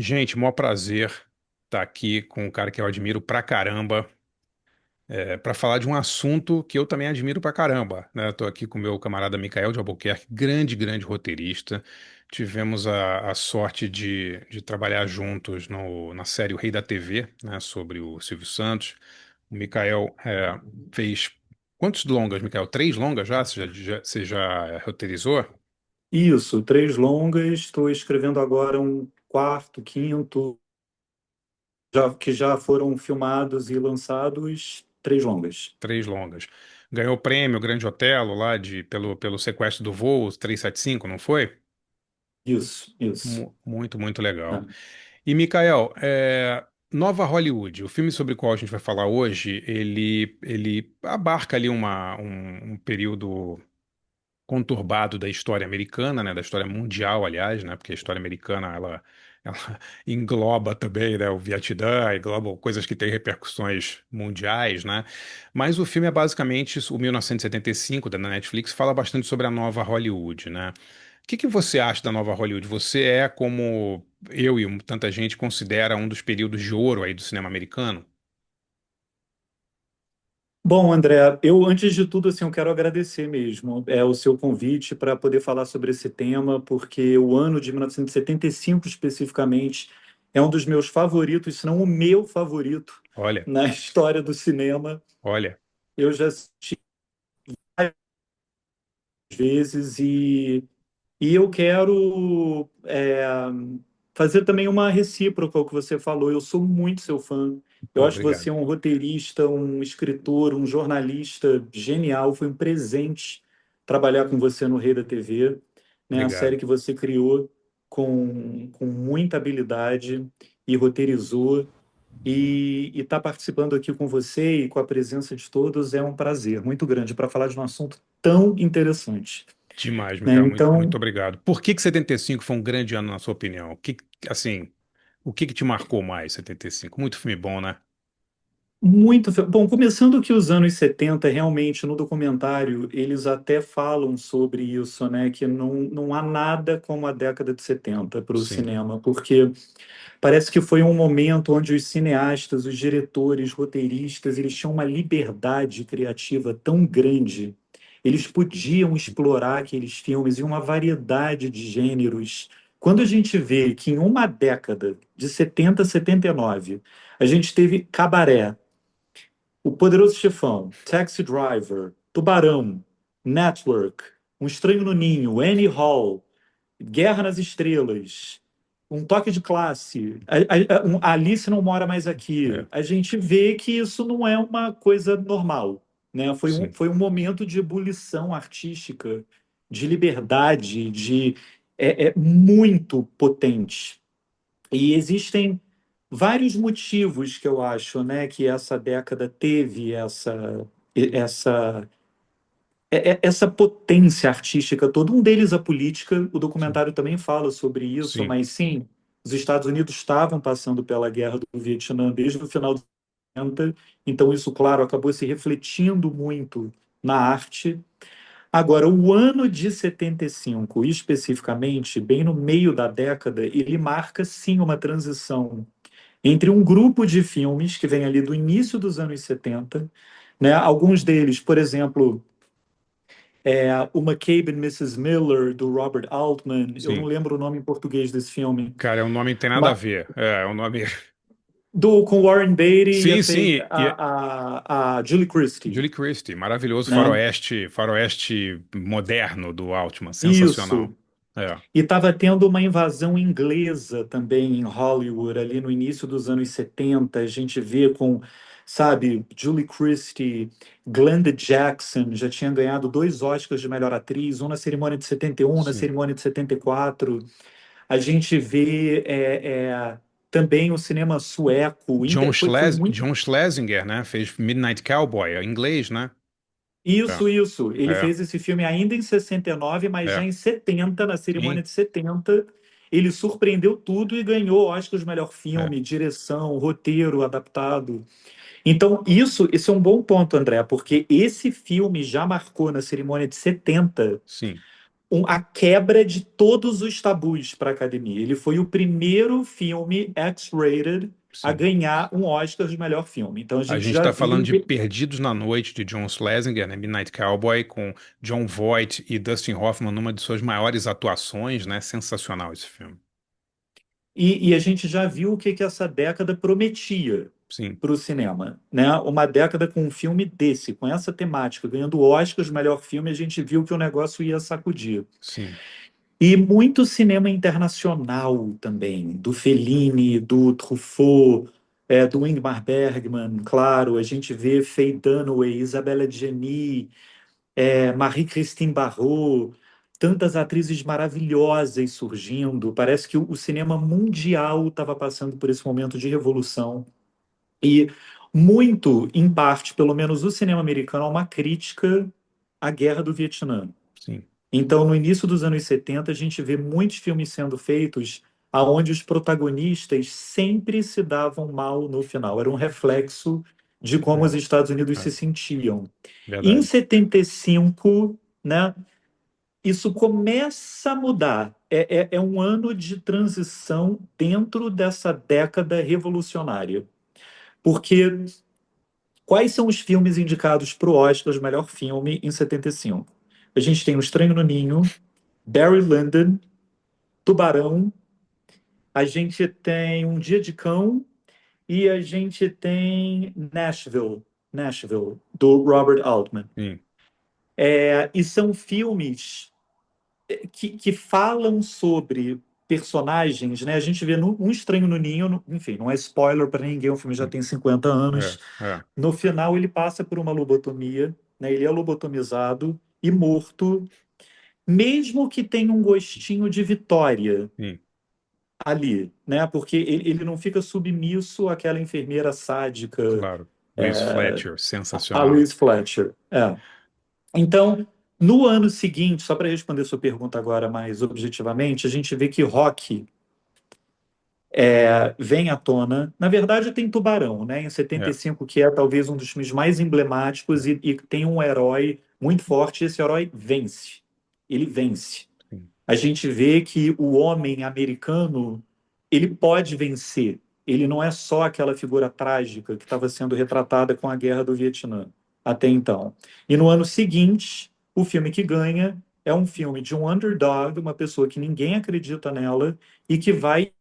Gente, maior prazer estar aqui com um cara que eu admiro pra caramba, para falar de um assunto que eu também admiro pra caramba, né? Estou aqui com o meu camarada Micael de Albuquerque, grande, grande roteirista. Tivemos a sorte de trabalhar juntos na série O Rei da TV, né? Sobre o Silvio Santos. O Micael fez quantos longas, Micael? Três longas já? Você já roteirizou? Isso, três longas. Estou escrevendo agora um quarto, quinto, que já foram filmados e lançados, três longas. Três longas. Ganhou o prêmio Grande Otelo lá pelo sequestro do voo 375, não foi? Isso. Muito, muito legal. É. E, Mikael, Nova Hollywood, o filme sobre o qual a gente vai falar hoje, ele abarca ali um período conturbado da história americana, né, da história mundial, aliás, né, porque a história americana ela engloba também, né, o Vietnã, engloba coisas que têm repercussões mundiais, né, mas o filme é basicamente o 1975 da Netflix, fala bastante sobre a nova Hollywood, né. O que que você acha da nova Hollywood? Você como eu e tanta gente considera um dos períodos de ouro aí do cinema americano? Bom, André, eu antes de tudo assim, eu quero agradecer mesmo o seu convite para poder falar sobre esse tema, porque o ano de 1975 especificamente é um dos meus favoritos, se não o meu favorito Olha, na história do cinema. olha, Eu já assisti várias vezes e eu quero fazer também uma recíproca ao que você falou. Eu sou muito seu fã. Eu pô, acho você obrigado. um roteirista, um escritor, um jornalista genial. Foi um presente trabalhar com você no Rei da TV, né? A série Obrigado. que você criou com muita habilidade e roteirizou. E estar participando aqui com você e com a presença de todos é um prazer muito grande para falar de um assunto tão interessante, Demais, né? Mikael, muito, muito Então, obrigado. Por que 75 foi um grande ano na sua opinião? Assim, o que te marcou mais 75? Muito filme bom, né? bom, começando que os anos 70 realmente, no documentário, eles até falam sobre isso, né? Que não há nada como a década de 70 para o Sim, cinema, porque parece que foi um momento onde os cineastas, os diretores, roteiristas, eles tinham uma liberdade criativa tão grande. Eles podiam explorar aqueles filmes em uma variedade de gêneros. Quando a gente vê que em uma década, de 70 a 79, a gente teve Cabaré, O Poderoso Chefão, Taxi Driver, Tubarão, Network, Um Estranho no Ninho, Annie Hall, Guerra nas Estrelas, Um Toque de Classe, Alice Não Mora Mais Aqui. é, A gente vê que isso não é uma coisa normal, né? sim. Foi um momento de ebulição artística, de liberdade, é muito potente. E existem vários motivos que eu acho, né, que essa década teve essa essa potência artística toda. Um deles a política. O Sim, documentário também fala sobre isso, sim, mas sim, os Estados Unidos estavam passando pela guerra do Vietnã desde o final dos 70, então isso, claro, acabou se refletindo muito na arte. Agora, o ano de 75, especificamente, bem no meio da década, ele marca sim uma transição entre um grupo de filmes que vem ali do início dos anos 70, né? Alguns deles, por exemplo, o McCabe and Mrs. Miller, do Robert Altman, eu não sim. lembro o nome em português desse filme, Cara, o nome não tem nada a mas, ver. O nome. com Warren Beatty e Sim, sim. E a Julie Christie, Julie Christie, maravilhoso né? faroeste moderno do Altman, sensacional. Isso. É, E estava tendo uma invasão inglesa também em Hollywood, ali no início dos anos 70. A gente vê com, sabe, Julie Christie, Glenda Jackson, já tinha ganhado dois Oscars de melhor atriz, um na cerimônia de 71, na sim. cerimônia de 74. A gente vê também o cinema sueco. Foi muito. John Schlesinger, né? Fez Midnight Cowboy, em inglês, né? É, Isso. Ele é, fez esse filme ainda em 69, mas já é. em 70, na cerimônia Sim, de 70, ele surpreendeu tudo e ganhou Oscar de melhor é, filme, direção, roteiro adaptado. Então, isso é um bom ponto, André, porque esse filme já marcou na cerimônia de 70 sim. a quebra de todos os tabus para a academia. Ele foi o primeiro filme X-rated a Sim. ganhar um Oscar de melhor filme. Então a A gente gente já está falando viu. de Perdidos na Noite, de John Schlesinger, né? Midnight Cowboy, com John Voight e Dustin Hoffman numa de suas maiores atuações, né? Sensacional esse filme. E a gente já viu o que, que essa década prometia Sim, para o cinema, né? Uma década com um filme desse, com essa temática, ganhando Oscars de melhor filme, a gente viu que o negócio ia sacudir. sim, E muito cinema internacional também, do Fellini, do Truffaut, do Ingmar Bergman, claro, a gente vê Faye Dunaway, Isabelle Adjani, Marie-Christine Barrault, tantas atrizes maravilhosas surgindo. Parece que o cinema mundial estava passando por esse momento de revolução. E muito, em parte, pelo menos o cinema americano, é uma crítica à Guerra do Vietnã. sim. Então, no início dos anos 70, a gente vê muitos filmes sendo feitos aonde os protagonistas sempre se davam mal no final. Era um reflexo de como os É, Estados Unidos é, se sentiam. Em verdade. 75, né, isso começa a mudar. É um ano de transição dentro dessa década revolucionária. Porque quais são os filmes indicados para o Oscar de melhor filme em 75? A gente tem O Estranho no Ninho, Barry Lyndon, Tubarão, a gente tem Um Dia de Cão e a gente tem Nashville, do Robert Altman. Sim, E são filmes que falam sobre personagens, né? A gente vê Um Estranho no Ninho, enfim, não é spoiler para ninguém, o filme já sim. tem 50 É, anos. é, No final, ele passa por uma lobotomia, né? Ele é lobotomizado e morto, mesmo que tenha um gostinho de vitória sim, ali, né? Porque ele não fica submisso àquela enfermeira sádica, claro. Louise Fletcher, a sensacional. Louise Fletcher. Então, no ano seguinte, só para responder sua pergunta agora mais objetivamente, a gente vê que Rock vem à tona. Na verdade, tem Tubarão, né? Em setenta e É, cinco, que é talvez um dos filmes mais emblemáticos é, e tem um herói muito forte. Esse herói vence. Ele vence. sim, A gente vê que o homem americano ele pode vencer. Ele não é só aquela figura trágica que estava sendo retratada com a Guerra do Vietnã até então. E no ano seguinte, o filme que ganha é um filme de um underdog, uma pessoa que ninguém acredita nela e que vai.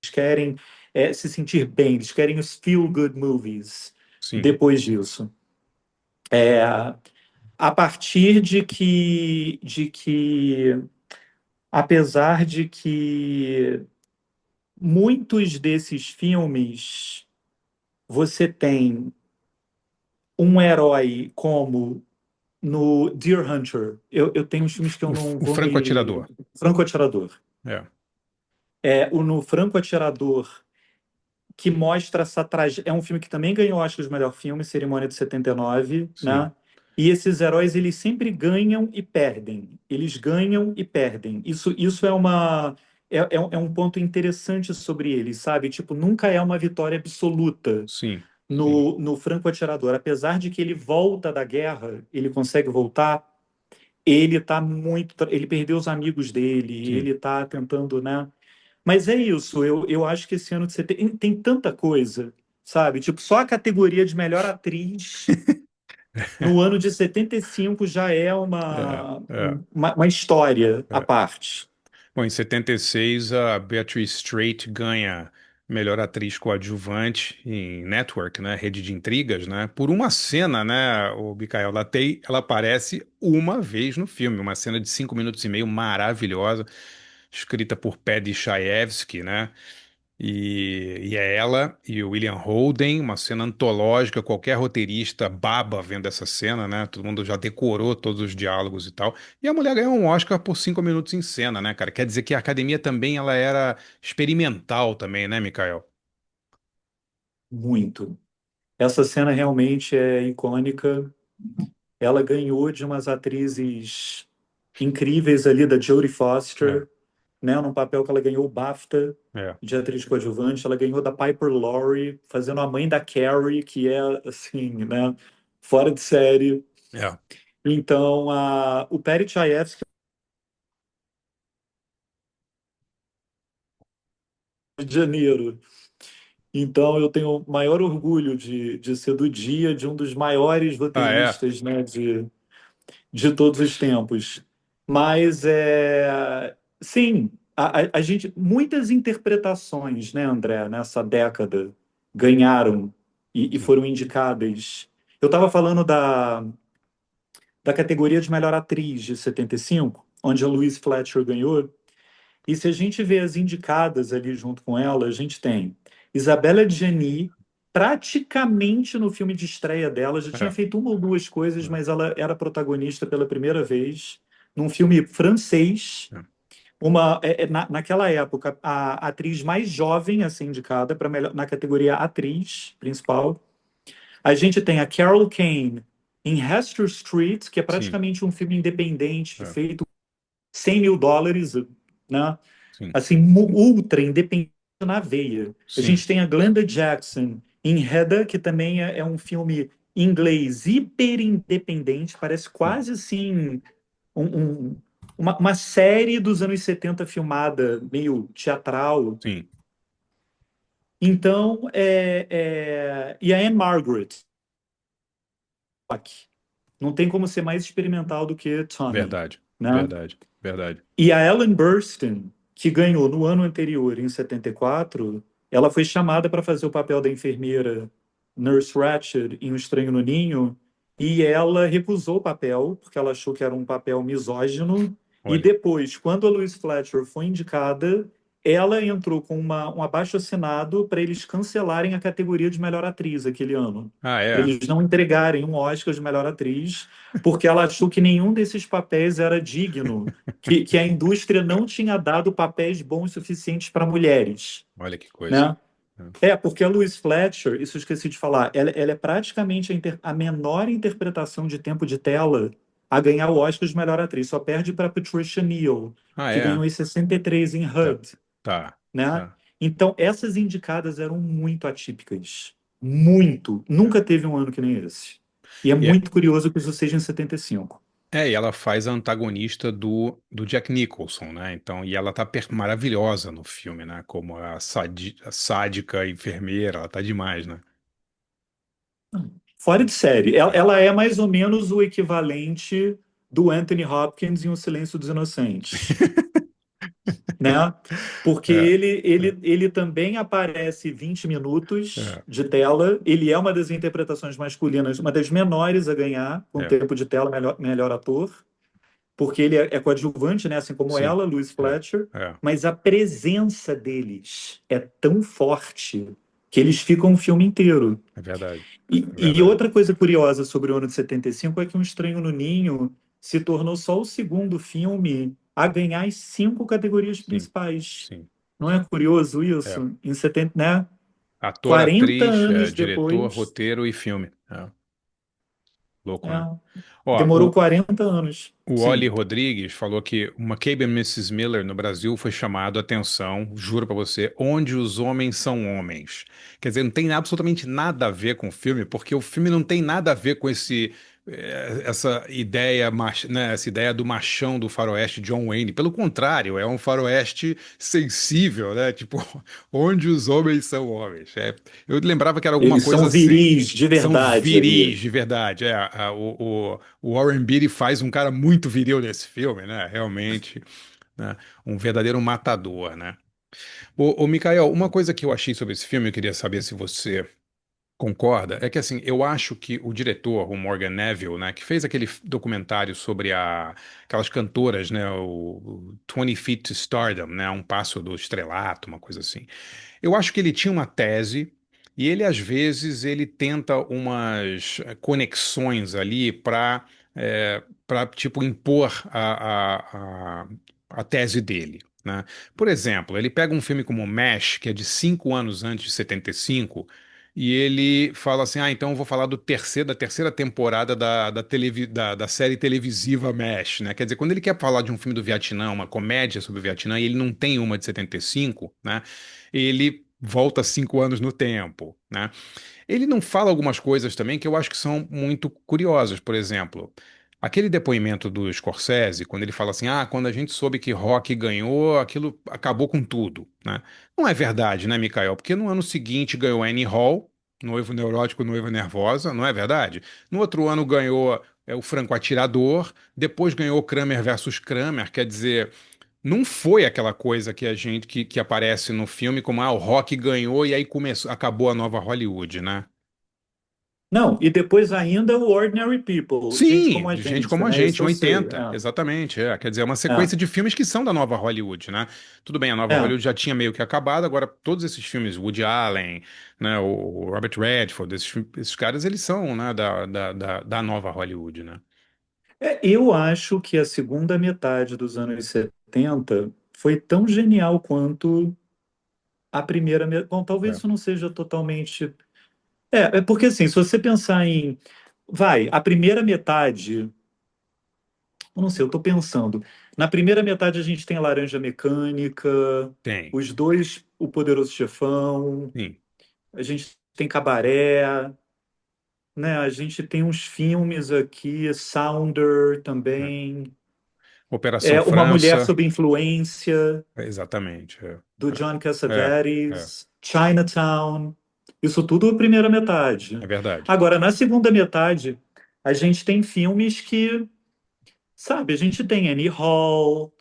Eles querem se sentir bem, eles querem os feel-good movies sim, depois disso. A partir apesar de que muitos desses filmes você tem um herói como no Deer Hunter. Eu tenho uns filmes que eu não o vou me. franco-atirador. Franco Atirador. É, No Franco Atirador, que mostra essa tragédia. É um filme que também ganhou, acho que, o melhor filme, Cerimônia de 79, sim, né? E esses heróis, eles sempre ganham e perdem. Eles ganham e perdem. Isso é um ponto interessante sobre eles, sabe? Tipo, nunca é uma vitória absoluta sim, sim, no Franco Atirador. Apesar de que ele volta da guerra, ele consegue voltar, ele tá muito. Ele perdeu os amigos dele, sim. ele tá tentando, né? Mas é isso, eu acho que esse ano de 70 tem tanta coisa, sabe? Tipo, só a categoria de melhor atriz no ano de 75 já é É, é, uma história à é. parte. Bom, em 76, a Beatrice Straight ganha melhor atriz coadjuvante em Network, né? Rede de Intrigas, né? Por uma cena, né? O Mikael Latei, ela aparece uma vez no filme, uma cena de 5 minutos e meio maravilhosa, escrita por Paddy Chayefsky, né? E é ela e o William Holden, uma cena antológica, qualquer roteirista baba vendo essa cena, né? Todo mundo já decorou todos os diálogos e tal. E a mulher ganhou um Oscar por 5 minutos em cena, né, cara? Quer dizer que a academia também ela era experimental também, né, Mikael? Muito. Essa cena realmente é icônica. Ela ganhou de umas atrizes. incríveis ali da Jodie É, Foster, né, num papel que ela ganhou o BAFTA é, de atriz coadjuvante. Ela ganhou da Piper Laurie, fazendo a mãe da Carrie, que é, assim, né, fora de série. é. Então, o Patty Chayefsky é de Janeiro. Então, eu tenho o maior orgulho de ser do dia de um dos maiores Ah, é? roteiristas, né, de todos os tempos. Mas, sim, a gente, muitas interpretações, né, André, nessa década ganharam e Sim. foram indicadas. Eu estava falando da categoria de melhor atriz de 75, onde a Louise Fletcher ganhou. E se a gente vê as indicadas ali junto com ela, a gente tem Isabelle Adjani, praticamente no filme de estreia dela, já tinha É, feito uma ou duas coisas, é, mas ela era protagonista pela primeira vez num filme francês. é. Naquela época, a atriz mais jovem a ser indicada para na categoria atriz principal. A gente tem a Carol Kane em Hester Street, que é Sim, praticamente um filme independente é, feito US$ 100 mil, né? sim, Assim, ultra independente na veia. A sim, gente tem a Glenda Jackson em Hedda, que também é um filme inglês hiper independente, parece sim, quase assim uma série dos anos 70 filmada, meio teatral. sim. Então, e a Anne Margaret, não tem como ser mais experimental do que Tommy, Verdade, né? verdade, verdade. E a Ellen Burstyn, que ganhou no ano anterior, em 74, ela foi chamada para fazer o papel da enfermeira Nurse Ratched em Um Estranho no Ninho, e ela recusou o papel, porque ela achou que era um papel misógino. E Olha. depois, quando a Louise Fletcher foi indicada, ela entrou com um abaixo-assinado para eles cancelarem a categoria de melhor atriz aquele ano. Ah, Para é? eles não entregarem um Oscar de melhor atriz, porque ela achou que nenhum desses papéis era digno, que a indústria não tinha dado papéis bons suficientes para mulheres, Olha que coisa. né? Porque a Louise Fletcher, isso eu esqueci de falar, ela é praticamente a menor interpretação de tempo de tela a ganhar o Oscar de melhor atriz. Só perde para Patricia Neal, Ah, que é? ganhou em 63 em Tá, HUD, tá, né? tá. Então, essas indicadas eram muito atípicas. Muito. É. Nunca teve um ano que nem esse. E é E, é, muito curioso que isso seja em 75. e ela faz a antagonista do Jack Nicholson, né? Então, e ela tá maravilhosa no filme, né? Como a sádica enfermeira, ela tá demais, né? Fora de série. Ela, É. ela é mais ou menos o equivalente do Anthony Hopkins em O Silêncio dos Inocentes, né? Porque É, ele também aparece 20 minutos é, de tela. Ele é uma das interpretações masculinas, uma das menores a ganhar com é, tempo de tela, melhor ator, porque ele é coadjuvante, né? Assim como sim, ela, Louis é, Fletcher. é, Mas a presença deles é tão forte que eles ficam o filme inteiro. é verdade, é E verdade. outra coisa curiosa sobre o ano de 75 é que Um Estranho no Ninho se tornou só o segundo filme a ganhar as cinco categorias Sim, principais. sim. Não é curioso É. isso? Em 70, né? Ator, 40 atriz, anos diretor, depois, roteiro e filme. é, Louco, né? Ó, demorou 40 anos. o Oli Sim. Rodrigues falou que o McCabe e Mrs. Miller no Brasil foi chamado a atenção, juro pra você, onde os homens são homens. Quer dizer, não tem absolutamente nada a ver com o filme, porque o filme não tem nada a ver com essa ideia, né, essa ideia do machão do faroeste John Wayne. Pelo contrário, é um faroeste sensível, né? Tipo, onde os homens são homens. Eu lembrava que era alguma Eles coisa são assim. viris de São verdade viris ali. de verdade. O Warren Beatty faz um cara muito viril nesse filme, né? Realmente, né? Um verdadeiro matador, né? Mikael, uma coisa que eu achei sobre esse filme, eu queria saber se você concorda, é que assim, eu acho que o diretor, o Morgan Neville, né, que fez aquele documentário sobre aquelas cantoras, né, o 20 Feet to Stardom, né, Um Passo do Estrelato, uma coisa assim. Eu acho que ele tinha uma tese e ele às vezes ele tenta umas conexões ali para tipo impor a tese dele, né? Por exemplo, ele pega um filme como MASH, que é de 5 anos antes de 75, e ele fala assim: ah, então eu vou falar da terceira temporada da série televisiva MASH, né? Quer dizer, quando ele quer falar de um filme do Vietnã, uma comédia sobre o Vietnã, e ele não tem uma de 75, né? Ele volta 5 anos no tempo, né? Ele não fala algumas coisas também que eu acho que são muito curiosas. Por exemplo, aquele depoimento do Scorsese, quando ele fala assim: ah, quando a gente soube que Rock ganhou, aquilo acabou com tudo, né? Não é verdade, né, Mikael? Porque no ano seguinte ganhou Annie Hall, Noivo Neurótico, Noiva Nervosa, não é verdade? No outro ano ganhou o Franco Atirador, depois ganhou Kramer versus Kramer, quer dizer. Não foi aquela coisa que a gente que aparece no filme como o Rock ganhou e aí começou, acabou a nova Hollywood, né? Não, e depois ainda o Ordinary People, gente Sim, como a de gente gente, como a né? gente, Esse em eu sei. 80, exatamente. Quer dizer, é uma É, sequência de filmes que são da nova Hollywood, né? Tudo bem, a nova é. Hollywood já tinha meio que acabado, agora todos esses filmes, Woody Allen, né, o Robert Redford, esses caras, eles são, né, da nova Hollywood, né? Eu acho que a segunda metade dos anos 70 foi tão genial quanto a primeira. Bom, talvez É, isso não seja totalmente. É porque assim, se você pensar em. Vai, a primeira metade. Eu não sei, eu tô pensando. Na primeira metade a gente tem a Laranja Mecânica, tem, os dois, O Poderoso Chefão, sim. a gente tem Cabaré, né? A gente tem uns filmes aqui, Sounder É. também. Operação Uma Mulher França, Sob Influência, exatamente. do John É, é, Cassavetes, Chinatown. Isso tudo a primeira é metade. verdade. Agora, na segunda metade, a gente tem filmes que, sabe, a gente tem Annie Hall.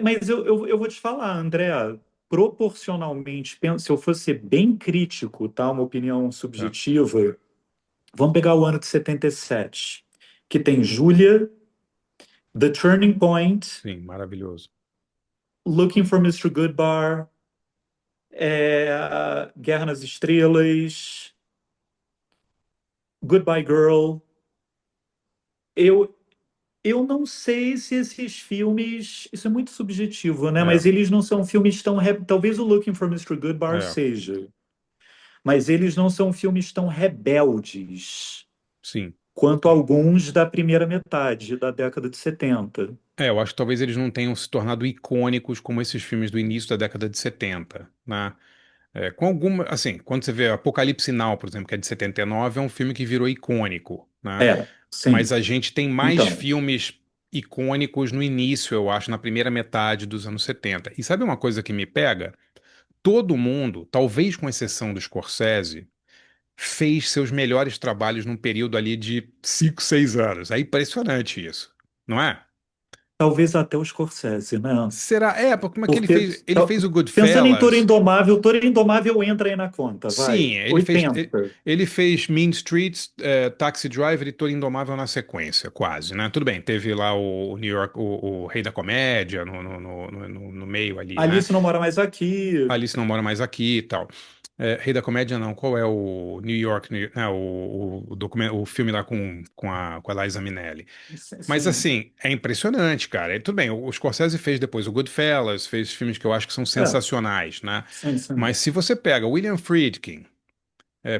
Mas eu vou te falar, André, proporcionalmente, se eu fosse bem crítico, tá? Uma opinião É, subjetiva, vamos pegar o ano de 77, que tem Julia, The Turning Point, sim, maravilhoso. Looking for Mr. Goodbar, Guerra nas Estrelas, Goodbye Girl. Eu, eu não sei se esses filmes. Isso é muito subjetivo, né? É, Mas eles não são filmes tão. Talvez o Looking for Mr. Goodbar é, seja. Mas eles não são filmes tão rebeldes sim. quanto alguns da primeira metade da década de 70. Eu acho que talvez eles não tenham se tornado icônicos como esses filmes do início da década de 70, né? Com alguma, assim, quando você vê Apocalipse Now, por exemplo, que é de 79, é um filme que virou icônico, né? Mas Sim. a gente tem mais Então, filmes icônicos no início, eu acho, na primeira metade dos anos 70. E sabe uma coisa que me pega? Todo mundo, talvez com exceção do Scorsese, fez seus melhores trabalhos num período ali de 5, 6 anos. É impressionante isso, não é? talvez até o Scorsese, né? Será? Porque como é que ele Porque, fez? Ele fez o pensando em Goodfellas. Toro Indomável entra aí na conta, Sim, vai. 80. ele fez Mean Streets, Taxi Driver e Toro Indomável na sequência, quase, né? Tudo bem, teve lá o New York, o Rei da Comédia no meio ali, né? Alice não mora mais aqui. Alice não mora mais aqui e tal. Rei da Comédia não, qual é o New York, o filme lá com a Liza Minnelli. Mas Sim. assim, é impressionante, cara. Tudo bem, o Scorsese fez depois o Goodfellas, fez filmes que eu acho que são É, sensacionais, né? sim. Mas se você pega William Friedkin,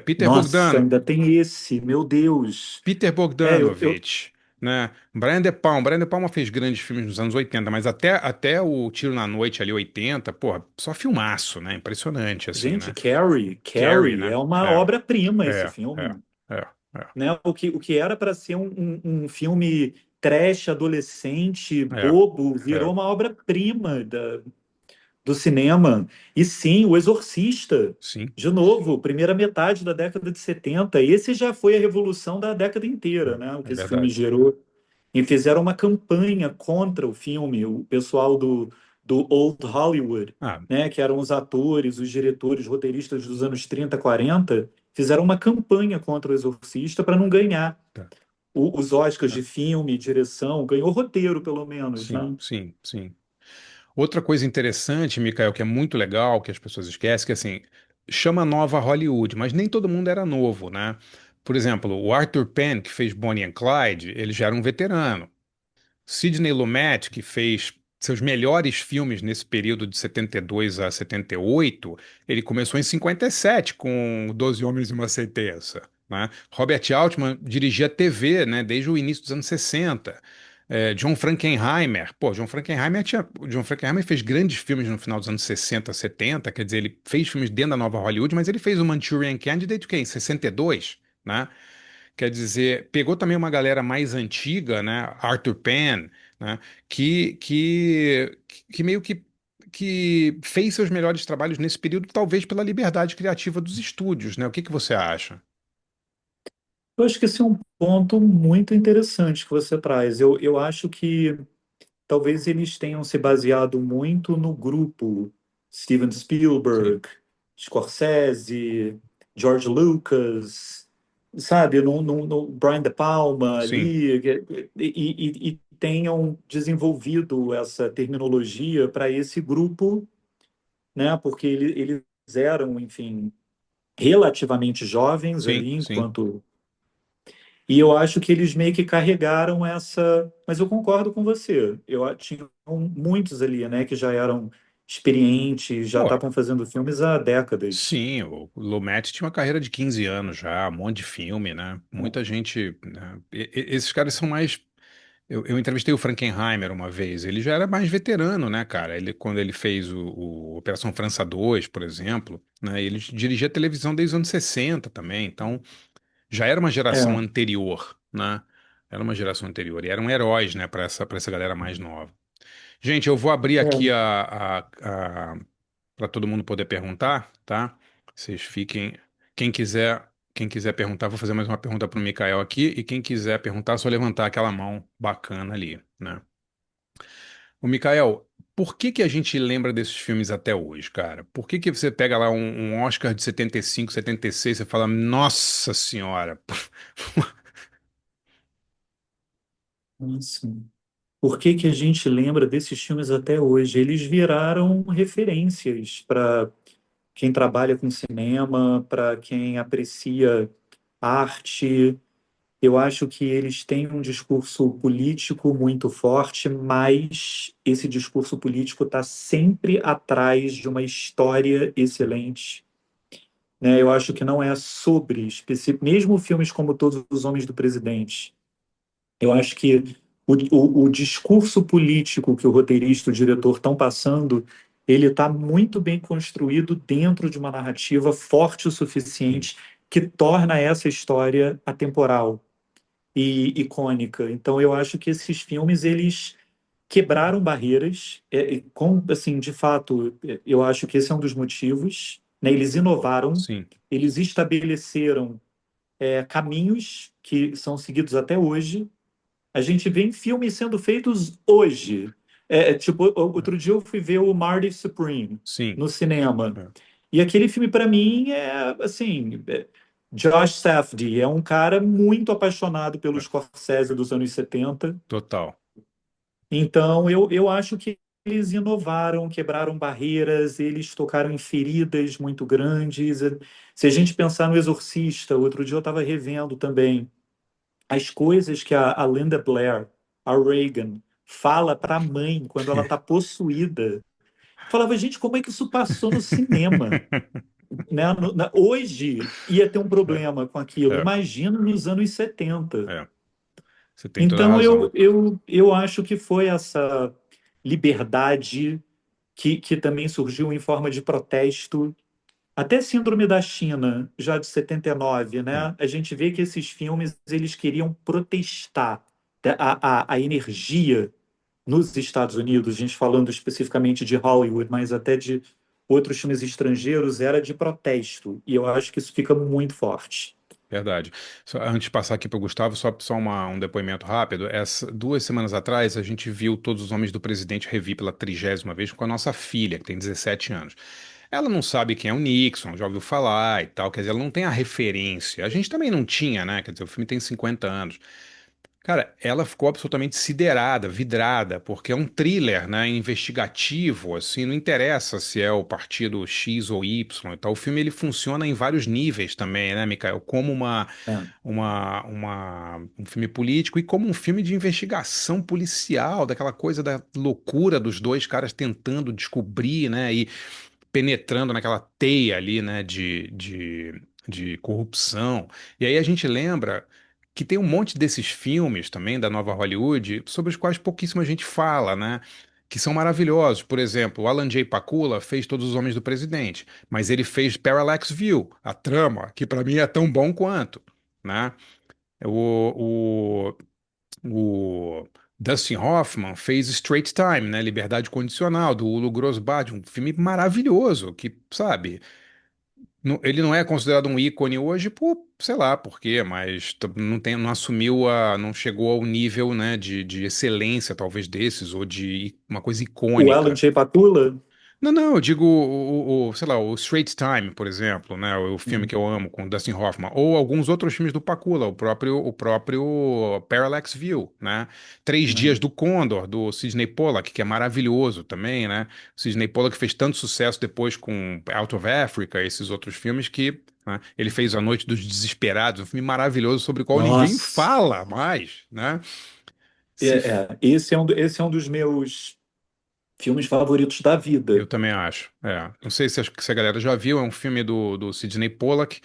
Peter Nossa, Bogdan, ainda tem esse, meu Deus. Peter Eu Bogdanovich, né? Brian De Palma fez grandes filmes nos anos 80, mas até o Tiro na Noite ali, 80, porra, só filmaço, né? Impressionante, assim, Gente, né? Carrie, Carrie, Carrie né? é uma É, obra-prima esse é, é, filme, é, é, né? O que era para ser um filme trash, adolescente, é, bobo, é, virou uma obra-prima do cinema. E sim, O Exorcista, sim, de novo, primeira metade da década de 70. Esse já foi a revolução da década inteira, né? O é que esse filme verdade. gerou. E fizeram uma campanha contra o filme, o pessoal do Old Hollywood, Ah, né, que eram os atores, os diretores, roteiristas dos anos 30, 40, fizeram uma campanha contra o Exorcista para não ganhar tá, os Oscars é, de filme, direção, ganhou roteiro, pelo menos, sim, né? sim, sim. Outra coisa interessante, Mikael, que é muito legal, que as pessoas esquecem, que assim, chama Nova Hollywood, mas nem todo mundo era novo, né? Por exemplo, o Arthur Penn, que fez Bonnie and Clyde, ele já era um veterano. Sidney Lumet, que fez seus melhores filmes nesse período de 72 a 78, ele começou em 57 com Doze Homens e uma Sentença, né? Robert Altman dirigia TV, né, desde o início dos anos 60. John Frankenheimer, pô, John Frankenheimer fez grandes filmes no final dos anos 60, 70, quer dizer, ele fez filmes dentro da nova Hollywood, mas ele fez o Manchurian Candidate, o quê? Em 62, né? Quer dizer, pegou também uma galera mais antiga, né? Arthur Penn, né? Que, que, que meio que fez seus melhores trabalhos nesse período, talvez pela liberdade criativa dos estúdios, né? O que que você acha? Eu acho que esse é um ponto muito interessante que você traz. Eu acho que talvez eles tenham se baseado muito no grupo Steven Sim, Spielberg, Scorsese, George Lucas, sabe, no Brian De Palma sim, ali, e tenham desenvolvido essa terminologia para esse grupo, né? Porque eles eram, enfim, relativamente jovens sim, ali sim. enquanto. E eu acho que eles meio que carregaram essa. Mas eu concordo com você. Tinham muitos ali, né, que já eram experientes, já Pô, estavam fazendo filmes há décadas. sim, o Lumet tinha uma carreira de 15 anos já, um monte de filme, né? Muita gente, né? Esses caras são mais. Eu entrevistei o Frankenheimer uma vez. Ele já era mais veterano, né, cara? Quando ele fez o Operação França 2, por exemplo, né? Ele dirigia televisão desde os anos 60 também. Então, já era uma geração É, anterior, né? Era uma geração anterior. E eram heróis, né, para essa galera mais nova. Gente, eu vou abrir aqui é. para todo mundo poder perguntar, tá? Vocês fiquem. Quem quiser. Quem quiser perguntar, vou fazer mais uma pergunta para o Mikael aqui. E quem quiser perguntar, é só levantar aquela mão bacana ali, né? O Mikael, por que que a gente lembra desses filmes até hoje, cara? Por que que você pega lá um Oscar de 75, 76 e fala, Nossa Senhora? Assim, por que que a gente lembra desses filmes até hoje? Eles viraram referências para quem trabalha com cinema, para quem aprecia arte. Eu acho que eles têm um discurso político muito forte, mas esse discurso político está sempre atrás de uma história excelente, né? Eu acho que não é sobre, mesmo filmes como Todos os Homens do Presidente. Eu acho que o discurso político que o roteirista e o diretor estão passando, ele está muito bem construído dentro de uma narrativa forte o Sim, suficiente que torna essa história atemporal e icônica. Então eu acho que esses filmes eles quebraram barreiras, assim, de fato, eu acho que esse é um dos motivos, né? Eles inovaram, sim, eles estabeleceram caminhos que são seguidos até hoje. A gente vê filmes sendo feitos hoje. Tipo, outro dia eu fui ver o Marty Supreme sim. no cinema. É, E aquele filme, para mim, assim. Josh Safdie é um cara muito apaixonado pelo é, Scorsese dos anos 70. total. Então, eu acho que eles inovaram, quebraram barreiras, eles tocaram em feridas muito grandes. Se a gente pensar no Exorcista, outro dia eu estava revendo também as coisas que a Linda Blair, a Reagan, fala para a mãe quando ela está possuída. Falava, gente, como é que isso passou no cinema? Né? Hoje ia ter um É, problema com aquilo. é, Imagina nos anos 70. é. Você tem toda a Então, razão. eu acho que foi essa liberdade que também surgiu em forma de protesto. Até Síndrome da China, já de 79, Sim, né? A gente vê que esses filmes eles queriam protestar a energia nos Estados Unidos, a gente falando especificamente de Hollywood, mas até de outros filmes estrangeiros, era de protesto. E eu acho que isso fica muito forte. verdade. Antes de passar aqui para o Gustavo, só um depoimento rápido. 2 semanas atrás, a gente viu Todos os Homens do Presidente revi pela 30ª vez com a nossa filha, que tem 17 anos. Ela não sabe quem é o Nixon, já ouviu falar e tal, quer dizer, ela não tem a referência. A gente também não tinha, né? Quer dizer, o filme tem 50 anos. Cara, ela ficou absolutamente siderada, vidrada, porque é um thriller, né, investigativo, assim, não interessa se é o partido X ou Y e tal. O filme ele funciona em vários níveis também, né, Mikael? Como É. um filme político e como um filme de investigação policial, daquela coisa da loucura dos dois caras tentando descobrir, né, e penetrando naquela teia ali, né, de corrupção. E aí a gente lembra que tem um monte desses filmes também da nova Hollywood sobre os quais pouquíssima gente fala, né? Que são maravilhosos. Por exemplo, o Alan J. Pakula fez Todos os Homens do Presidente, mas ele fez Parallax View, a trama, que para mim é tão bom quanto, né? O, o Dustin Hoffman fez Straight Time, né? Liberdade Condicional, do Ulo Grosbard, um filme maravilhoso, que, sabe, ele não é considerado um ícone hoje por, sei lá por quê, mas não tem, não assumiu não chegou ao nível, né, de excelência, talvez, desses, ou de uma coisa O Alan icônica. J. Pakula? Não, não, eu digo sei lá, o Straight Time, por exemplo, né, o filme que eu amo com Dustin Hoffman, ou alguns outros filmes do Pakula, o próprio Parallax View, né, Três Dias Hum. do Condor, do Sidney Pollack, que é maravilhoso também, né, o Sidney Pollack fez tanto sucesso depois com Out of Africa, esses outros filmes que, né, ele fez A Noite dos Desesperados, um filme maravilhoso sobre o qual ninguém Nossa. fala mais, né, se Esse é um dos meus filmes favoritos da Eu vida. também acho. É. Não sei se a galera já viu, é um filme do Sidney Pollack,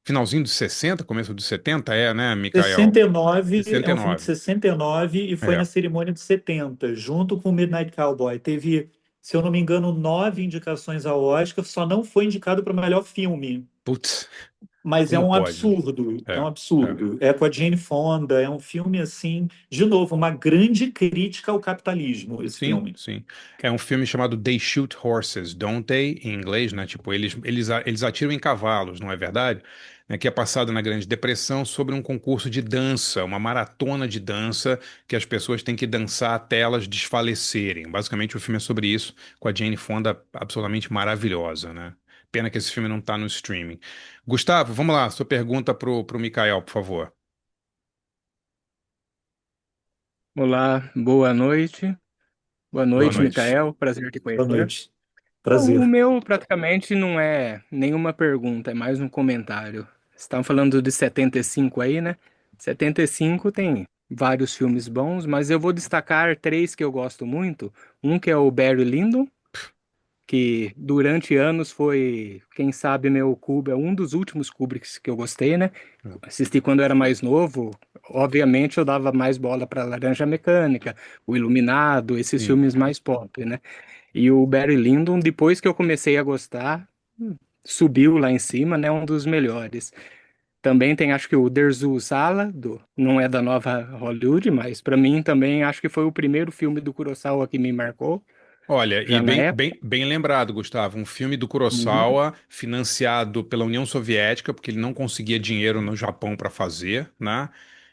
finalzinho dos 60, começo dos 70, né, Mikael? 69 é um filme de 69. 69 e foi na É. cerimônia de 70, junto com Midnight Cowboy. Teve, se eu não me engano, 9 indicações ao Oscar, só não foi indicado para o melhor filme. Putz, Mas é como um pode, né? absurdo, é um É, é. absurdo. É com a Jane Fonda, é um filme assim, de novo, uma grande crítica ao capitalismo, esse Sim, filme. sim. É um filme chamado They Shoot Horses, Don't They? Em inglês, né? Tipo, eles atiram em cavalos, não é verdade? Né? Que é passado na Grande Depressão sobre um concurso de dança, uma maratona de dança que as pessoas têm que dançar até elas desfalecerem. Basicamente, o filme é sobre isso, com a Jane Fonda absolutamente maravilhosa, né? Pena que esse filme não tá no streaming. Gustavo, vamos lá, sua pergunta pro Mikael, por favor. Olá, boa noite. Boa Boa noite, noite. Mikael. Prazer te Boa conhecer. noite. Bom, o Prazer. meu praticamente não é nenhuma pergunta, é mais um comentário. Você estava falando de 75 aí, né? 75 tem vários filmes bons, mas eu vou destacar três que eu gosto muito. Um que é o Barry Lyndon, que durante anos foi, quem sabe, meu Kubrick, é um dos últimos Kubricks que eu gostei, né? Assisti quando eu era mais novo. Obviamente eu dava mais bola para Laranja Mecânica, O Iluminado, esses Sim. filmes mais pop, né? E o Barry Lyndon, depois que eu comecei a gostar, subiu lá em cima, né? Um dos melhores. Também tem, acho que o Derzu Sala, não é da nova Hollywood, mas para mim também acho que foi o primeiro filme do Kurosawa que me marcou, Olha, e já na bem, época. bem, bem lembrado, Gustavo, um filme do Uhum, Kurosawa financiado pela União Soviética, porque ele não conseguia dinheiro no Japão para fazer, né?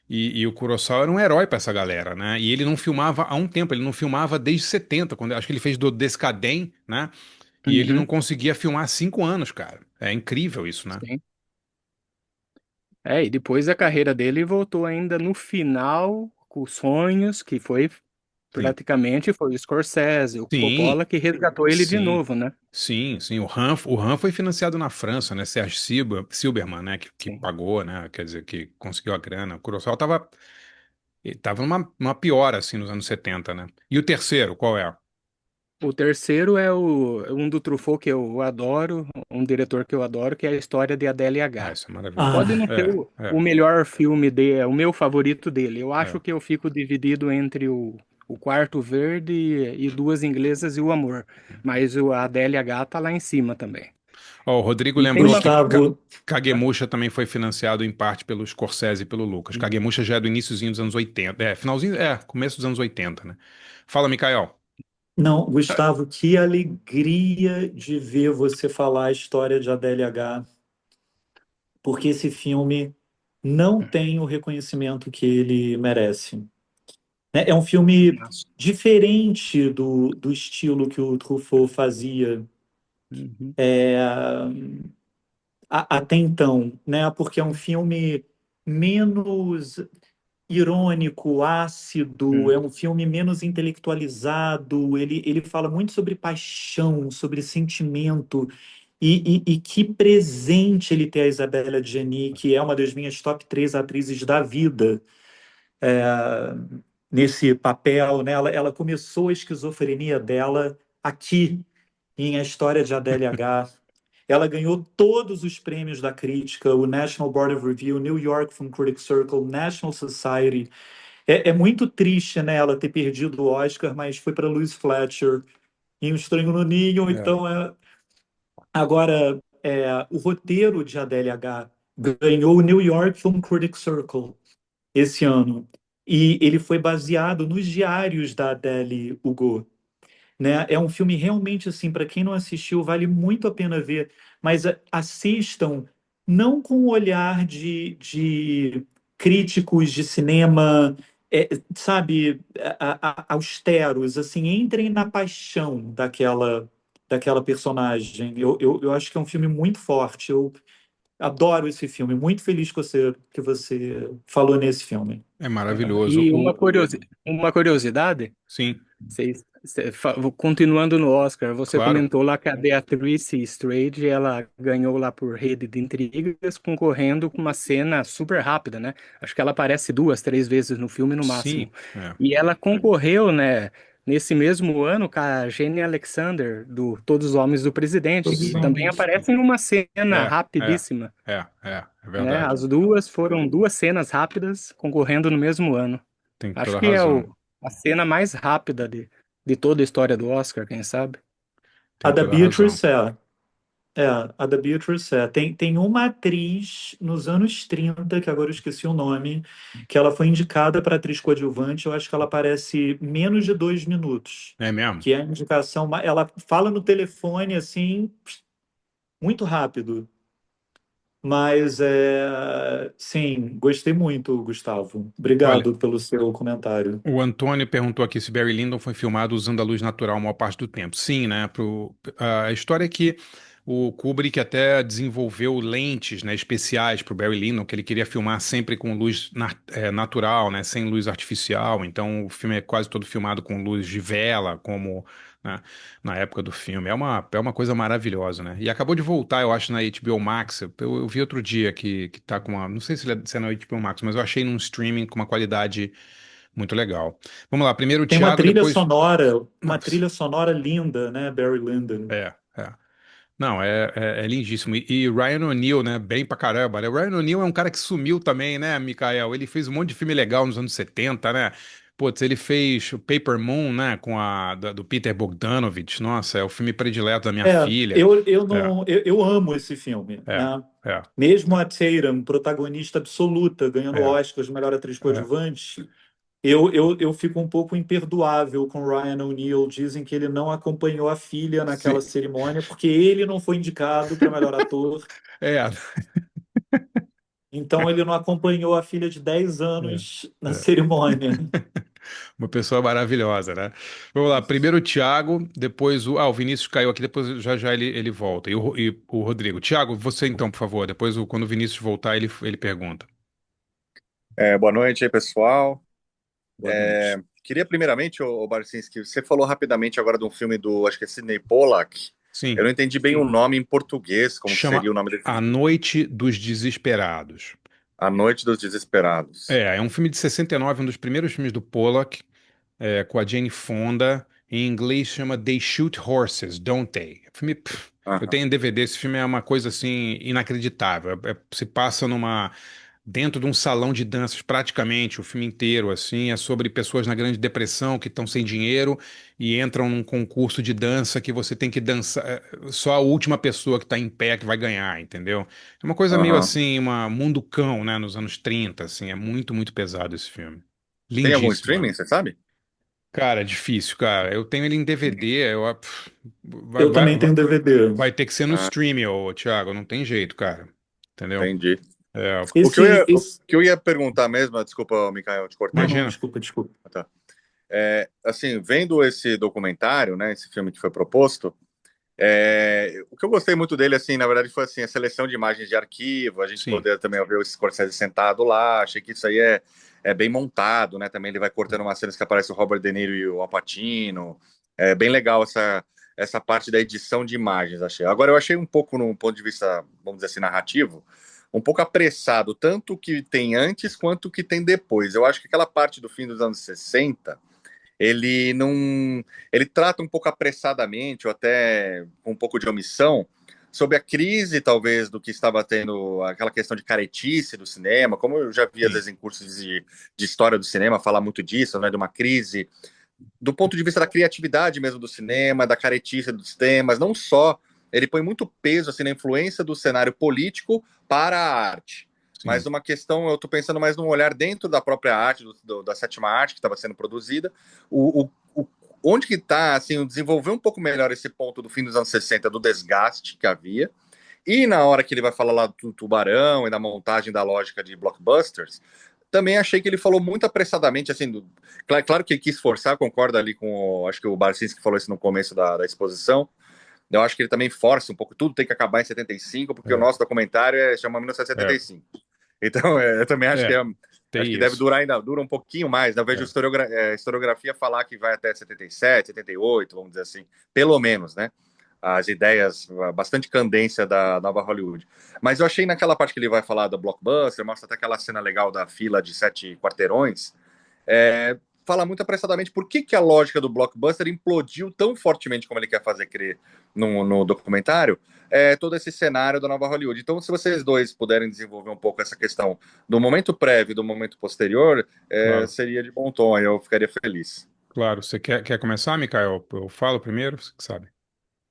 E o Kurosawa era um herói para essa galera, né? E ele não filmava há um tempo, ele não filmava desde 70, quando acho que ele fez do Descadem, né? E ele não uhum, conseguia filmar há 5 anos, cara. É incrível isso, né? sim. É, e depois a carreira dele voltou ainda no final com Sonhos, que foi Sim. praticamente foi o Scorsese, o Sim, Coppola que resgatou ele de sim. novo, né? Sim, sim. O RAM foi financiado na França, né? Serge Silberman, né? Que Sim. pagou, né? Quer dizer, que conseguiu a grana. O Kurosawa tava numa pior, assim, nos anos 70, né? E o terceiro, qual é? O terceiro é um do Truffaut que eu adoro, um diretor que eu adoro, que é a história de Adélia Ah, H. isso é maravilhoso. Pode Ah, não ser o É, melhor filme dele, o meu favorito dele. Eu acho é. que eu fico dividido entre o Quarto Verde e Duas Inglesas e o Amor. Mas a Adélia H tá lá em cima também. Ó, o Rodrigo E tem lembrou uma. que Gustavo, Kagemusha também foi financiado em parte pelo Scorsese e pelo Lucas. Kagemusha já é do iniciozinho dos anos 80. Finalzinho, começo dos anos 80, né? Fala, Mikael. não, Gustavo, que alegria de ver você falar a história de Adélia H, porque esse filme não tem o reconhecimento que ele merece. É um filme Nossa. diferente do estilo que o Truffaut fazia Uhum. até então, né? Porque é um filme menos. irônico, ácido, Hum, é um filme menos intelectualizado, ele fala muito sobre paixão, sobre sentimento, e que presente ele ter a Isabelle Adjani, que é uma das minhas top 3 atrizes da vida, nesse papel, né? Ela começou a esquizofrenia dela aqui, em A História de Adélia H. Ela ganhou todos os prêmios da crítica, o National Board of Review, New York Film Critics Circle, National Society. É muito triste, né, ela ter perdido o Oscar, mas foi para Louise Fletcher em Um Estranho no Ninho. é. Então, agora, o roteiro de Adélia H ganhou o New York Film Critics Circle esse ano. E ele foi baseado nos diários da Adele Hugo, né? É um filme realmente assim, para quem não assistiu, vale muito a pena ver, mas assistam não com o olhar de críticos de cinema, sabe, austeros, assim, entrem na paixão daquela personagem. Eu acho que é um filme muito forte. Eu adoro esse filme, muito feliz que você falou nesse filme. É maravilhoso. E uma curiosidade. Sim, Continuando no Oscar, você claro. comentou lá que a Beatrice Straight, ela ganhou lá por Rede de Intrigas, concorrendo com uma cena super rápida, né? Acho que ela aparece duas, três vezes no filme no máximo. Sim, é. E ela concorreu, né, nesse mesmo ano com a Jenny Alexander, do Todos os Homens do Presidente, Todos os que também homens. aparece em uma cena É, é, rapidíssima, é né? verdade. As duas foram duas cenas rápidas concorrendo no mesmo ano. Tem Acho toda a que é razão. a cena mais rápida de toda a história do Oscar, quem sabe? A Tem da toda a razão. Beatrice a da Beatrice Tem uma atriz nos anos 30 que agora eu esqueci o nome, que ela foi indicada para atriz coadjuvante, eu acho que ela aparece menos de 2 minutos, É mesmo? que é a indicação, ela fala no telefone assim, muito rápido, mas sim, gostei muito, Gustavo. Olha, Obrigado pelo seu comentário. o Antônio perguntou aqui se Barry Lyndon foi filmado usando a luz natural a maior parte do tempo. Sim, né? A história é que o Kubrick até desenvolveu lentes, né, especiais para o Barry Lyndon, que ele queria filmar sempre com luz natural, né, sem luz artificial. Então o filme é quase todo filmado com luz de vela, como, né, na época do filme. É uma coisa maravilhosa, né? E acabou de voltar, eu acho, na HBO Max. Eu vi outro dia que tá com uma. Não sei se é na HBO Max, mas eu achei num streaming com uma qualidade muito legal. Vamos lá, primeiro o Tem uma Thiago, trilha depois. sonora, uma Nossa, trilha sonora linda, né, Barry Lyndon. é. Não, é lindíssimo. E Ryan O'Neal, né? Bem pra caramba, né? O Ryan O'Neal é um cara que sumiu também, né, Mikael? Ele fez um monte de filme legal nos anos 70, né? Putz, ele fez o Paper Moon, né? Do Peter Bogdanovich. Nossa, é o filme predileto da minha filha. Eu É, não, eu amo esse filme, é, né? é, Mesmo a Tatum, protagonista absoluta, ganhando o é, Oscar de melhor atriz é. coadjuvante, eu fico um pouco imperdoável com Ryan O'Neal. Dizem que ele não acompanhou a filha Sim, naquela cerimônia porque ele não foi indicado para melhor ator. é, Então ele não acompanhou a filha de 10 é, anos na é. cerimônia. Uma pessoa maravilhosa, né? Vamos lá, primeiro o Thiago, depois o Vinícius caiu aqui, depois já já ele volta. E o Rodrigo. Thiago, você então, por favor, depois quando o Vinícius voltar, ele pergunta. Boa noite aí, pessoal. Boa noite. Queria primeiramente, ô Barcinski, você falou rapidamente agora de um filme do, acho que é Sidney Pollack. Eu Sim, não entendi bem o nome em português, como que chama seria o nome desse A filme? Noite dos Desesperados. A Noite dos Desesperados. É um filme de 69, um dos primeiros filmes do Pollack, com a Jane Fonda. Em inglês chama They Shoot Horses, Don't They? Eu Aham, tenho em DVD, esse filme é uma coisa assim inacreditável. Se passa dentro de um salão de danças, praticamente o filme inteiro, assim, é sobre pessoas na Grande Depressão que estão sem dinheiro e entram num concurso de dança que você tem que dançar, só a última pessoa que está em pé que vai ganhar, entendeu? É uma coisa meio aham. assim, uma Mundo Cão, né, nos anos 30, assim, é muito, muito pesado esse filme. Tem algum Lindíssimo. streaming, você sabe? Cara, difícil, cara. Eu tenho ele em DVD, vai, Eu vai, também vai tenho DVD. vai ter que ser no Ah, streaming, ô, Thiago, não tem jeito, cara. Entendeu? entendi. É, O que eu ia perguntar mesmo, desculpa, Mikael, eu te Não, cortei. não, imagina. desculpa, desculpa. Ah, tá. Assim, vendo esse documentário, né, esse filme que foi proposto, o que eu gostei muito dele, assim, na verdade, foi assim, a seleção de imagens de arquivo, a gente Sim. poder também ver o Scorsese sentado lá, achei que isso aí é bem montado, né? Também ele vai cortando umas cenas que aparece o Robert De Niro e o Al Pacino. É bem legal essa parte da edição de imagens, achei. Agora, eu achei um pouco, num ponto de vista, vamos dizer assim, narrativo, um pouco apressado, tanto o que tem antes quanto o que tem depois. Eu acho que aquela parte do fim dos anos 60 ele não. Ele trata um pouco apressadamente, ou até com um pouco de omissão, sobre a crise, talvez, do que estava tendo, aquela questão de caretice do cinema, como eu já vi, às Sim, vezes, em cursos de história do cinema, falar muito disso, né, de uma crise do ponto de vista da criatividade mesmo do cinema, da caretice dos temas, não só. Ele põe muito peso assim, na influência do cenário político para a arte. Mas sim. uma questão, eu estou pensando mais num olhar dentro da própria arte, da sétima arte que estava sendo produzida, onde que está, assim, desenvolver um pouco melhor esse ponto do fim dos anos 60, do desgaste que havia, e na hora que ele vai falar lá do Tubarão e da montagem da lógica de blockbusters, também achei que ele falou muito apressadamente, assim, claro que ele quis forçar, concordo ali com, acho que o Barcinski falou isso no começo da exposição, eu acho que ele também força um pouco, tudo tem que acabar em 75, porque o É, nosso documentário chama é, 1975. Então, eu também acho que é, acho tem que deve isso. durar ainda, dura um pouquinho mais, né? Eu vejo É, historiografia falar que vai até 77, 78, vamos dizer assim, pelo menos, né? As ideias, bastante candência da nova Hollywood. Mas eu achei naquela parte que ele vai falar do blockbuster, mostra até aquela cena legal da fila de 7 quarteirões, fala muito apressadamente por que a lógica do blockbuster implodiu tão fortemente como ele quer fazer crer no documentário, todo esse cenário da nova Hollywood. Então, se vocês dois puderem desenvolver um pouco essa questão do momento prévio e do momento posterior, claro, seria de bom tom, eu ficaria feliz. claro. Você quer começar, Mikael? Eu falo primeiro, você que sabe.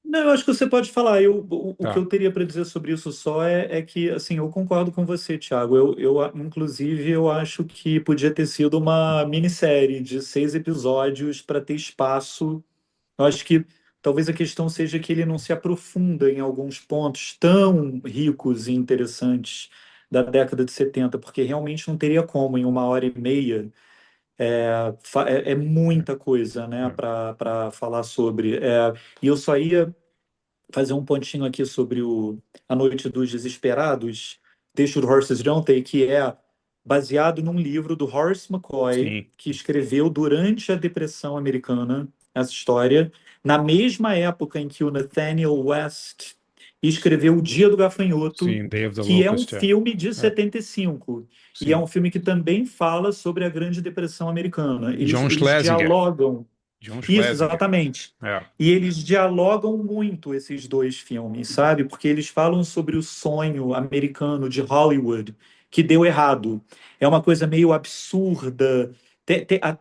Não, eu acho que você pode falar. O que Tá. eu teria para dizer sobre isso só é que, assim, eu concordo com você, Thiago. Inclusive, eu acho que podia ter sido uma minissérie de 6 episódios para ter espaço. Eu acho que talvez a questão seja que ele não se aprofunda em alguns pontos tão ricos e interessantes da década de 70, porque realmente não teria como, em 1 hora e meia, é muita coisa, né, É. para falar sobre. E eu só ia fazer um pontinho aqui sobre A Noite dos Desesperados, texto do Horace Bronte, que é baseado num livro do Horace McCoy, Sim, que escreveu durante a Depressão Americana, essa história, na mesma época em que o Nathaniel West escreveu O Dia do Gafanhoto, sim, Day of the que é um Locust, é. filme de É, 75. E é sim. um filme que também fala sobre a Grande Depressão Americana. John Eles Schlesinger. dialogam. John Isso, Schlesinger. exatamente. É, E eles dialogam muito, esses dois filmes, sabe? Porque eles falam sobre o sonho americano de Hollywood que deu errado. É uma coisa meio absurda.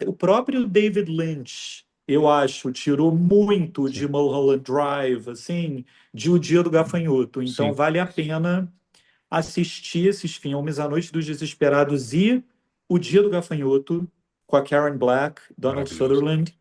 O próprio David Lynch, eu acho, tirou muito sim, de Mulholland Drive, assim, de O Dia do Gafanhoto. Então, sim. vale a pena assistir esses filmes, A Noite dos Desesperados e O Dia do Gafanhoto, com a Karen Black, Donald Maravilhoso. Sutherland,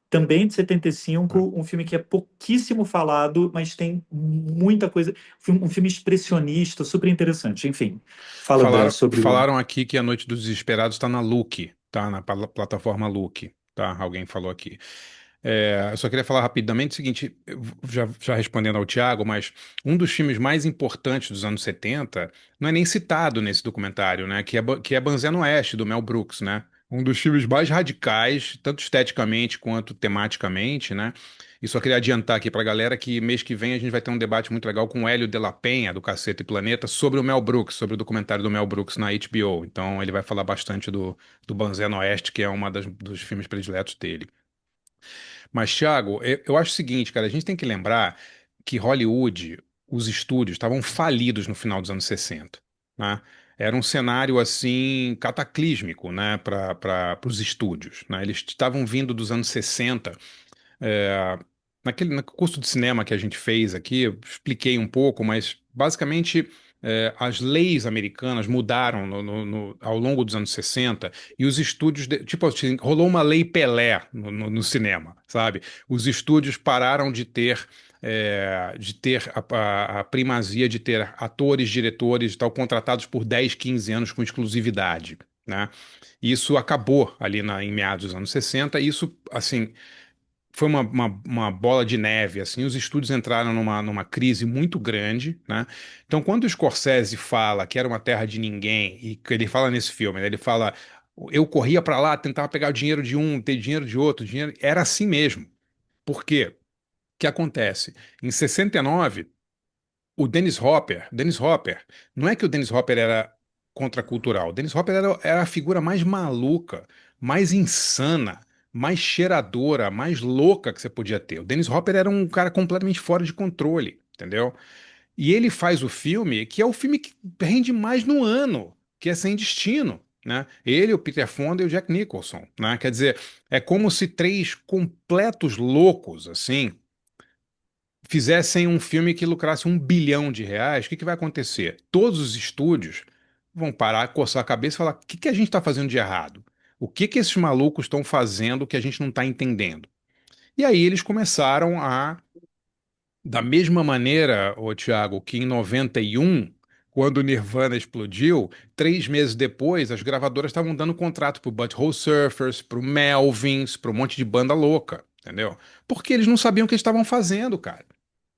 também de É. 75, um filme que é pouquíssimo falado, mas tem muita coisa. Um filme expressionista, super interessante. Enfim, fala sobre o. Falaram aqui que A Noite dos Desesperados está na Look, tá? Na plataforma Look, tá? Alguém falou aqui. Eu só queria falar rapidamente o seguinte, já respondendo ao Tiago, mas um dos filmes mais importantes dos anos 70 não é nem citado nesse documentário, né? Que é Banzé no Oeste, do Mel Brooks, né? Um dos filmes mais radicais, tanto esteticamente quanto tematicamente, né? E só queria adiantar aqui pra galera que mês que vem a gente vai ter um debate muito legal com o Hélio de la Penha, do Caceta e Planeta, sobre o Mel Brooks, sobre o documentário do Mel Brooks na HBO. Então ele vai falar bastante do Banzé no Oeste, que é dos filmes prediletos dele. Mas, Thiago, eu acho o seguinte, cara, a gente tem que lembrar que Hollywood, os estúdios, estavam falidos no final dos anos 60, né? Era um cenário, assim, cataclísmico, né, para os estúdios, né? Eles estavam vindo dos anos 60. No curso de cinema que a gente fez aqui, eu expliquei um pouco, mas basicamente as leis americanas mudaram ao longo dos anos 60 e os estúdios, tipo assim, rolou uma lei Pelé no cinema, sabe? Os estúdios pararam de ter a primazia de ter atores, diretores e tal, contratados por 10, 15 anos com exclusividade, né? Isso acabou ali em meados dos anos 60 e isso, assim, foi uma bola de neve, assim, os estúdios entraram numa crise muito grande, né? Então, quando o Scorsese fala que era uma terra de ninguém, e que ele fala nesse filme, né? Ele fala, Eu corria para lá, tentava pegar o dinheiro de um, ter dinheiro de outro, dinheiro. Era assim mesmo. Por quê? O que acontece? Em 69, Dennis Hopper, não é que o Dennis Hopper era contracultural, o Dennis Hopper era a figura mais maluca, mais insana, mais cheiradora, mais louca que você podia ter. O Dennis Hopper era um cara completamente fora de controle, entendeu? E ele faz o filme, que é o filme que rende mais no ano, que é Sem Destino, né? Ele, o Peter Fonda e o Jack Nicholson, né? Quer dizer, é como se três completos loucos, assim, fizessem um filme que lucrasse R$ 1 bilhão. O que que vai acontecer? Todos os estúdios vão parar, coçar a cabeça e falar: o que que a gente está fazendo de errado? O que que esses malucos estão fazendo que a gente não está entendendo? E aí eles começaram a, da mesma maneira, ô Thiago, que em 91, quando o Nirvana explodiu, 3 meses depois, as gravadoras estavam dando contrato pro Butthole Surfers, pro Melvins, pro um monte de banda louca, entendeu? Porque eles não sabiam o que eles estavam fazendo, cara.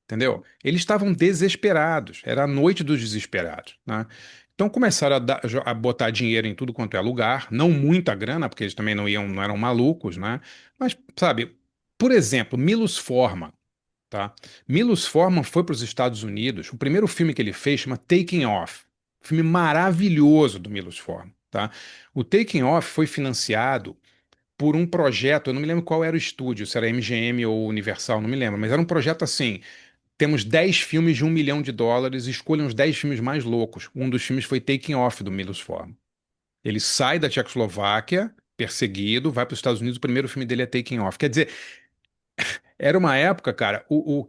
Entendeu? Eles estavam desesperados, era a noite dos desesperados, né? Então começaram a botar dinheiro em tudo quanto é lugar, não muita grana, porque eles também não iam, não eram malucos, né? Mas, sabe, por exemplo, Milos Forman, tá? Milos Forman foi para os Estados Unidos, o primeiro filme que ele fez chama Taking Off, filme maravilhoso do Milos Forman, tá? O Taking Off foi financiado por um projeto, eu não me lembro qual era o estúdio, se era MGM ou Universal, não me lembro, mas era um projeto assim: temos 10 filmes de US$ 1 milhão, escolham os 10 filmes mais loucos. Um dos filmes foi Taking Off, do Milos Forman. Ele sai da Tchecoslováquia, perseguido, vai para os Estados Unidos, o primeiro filme dele é Taking Off. Quer dizer, era uma época, cara, o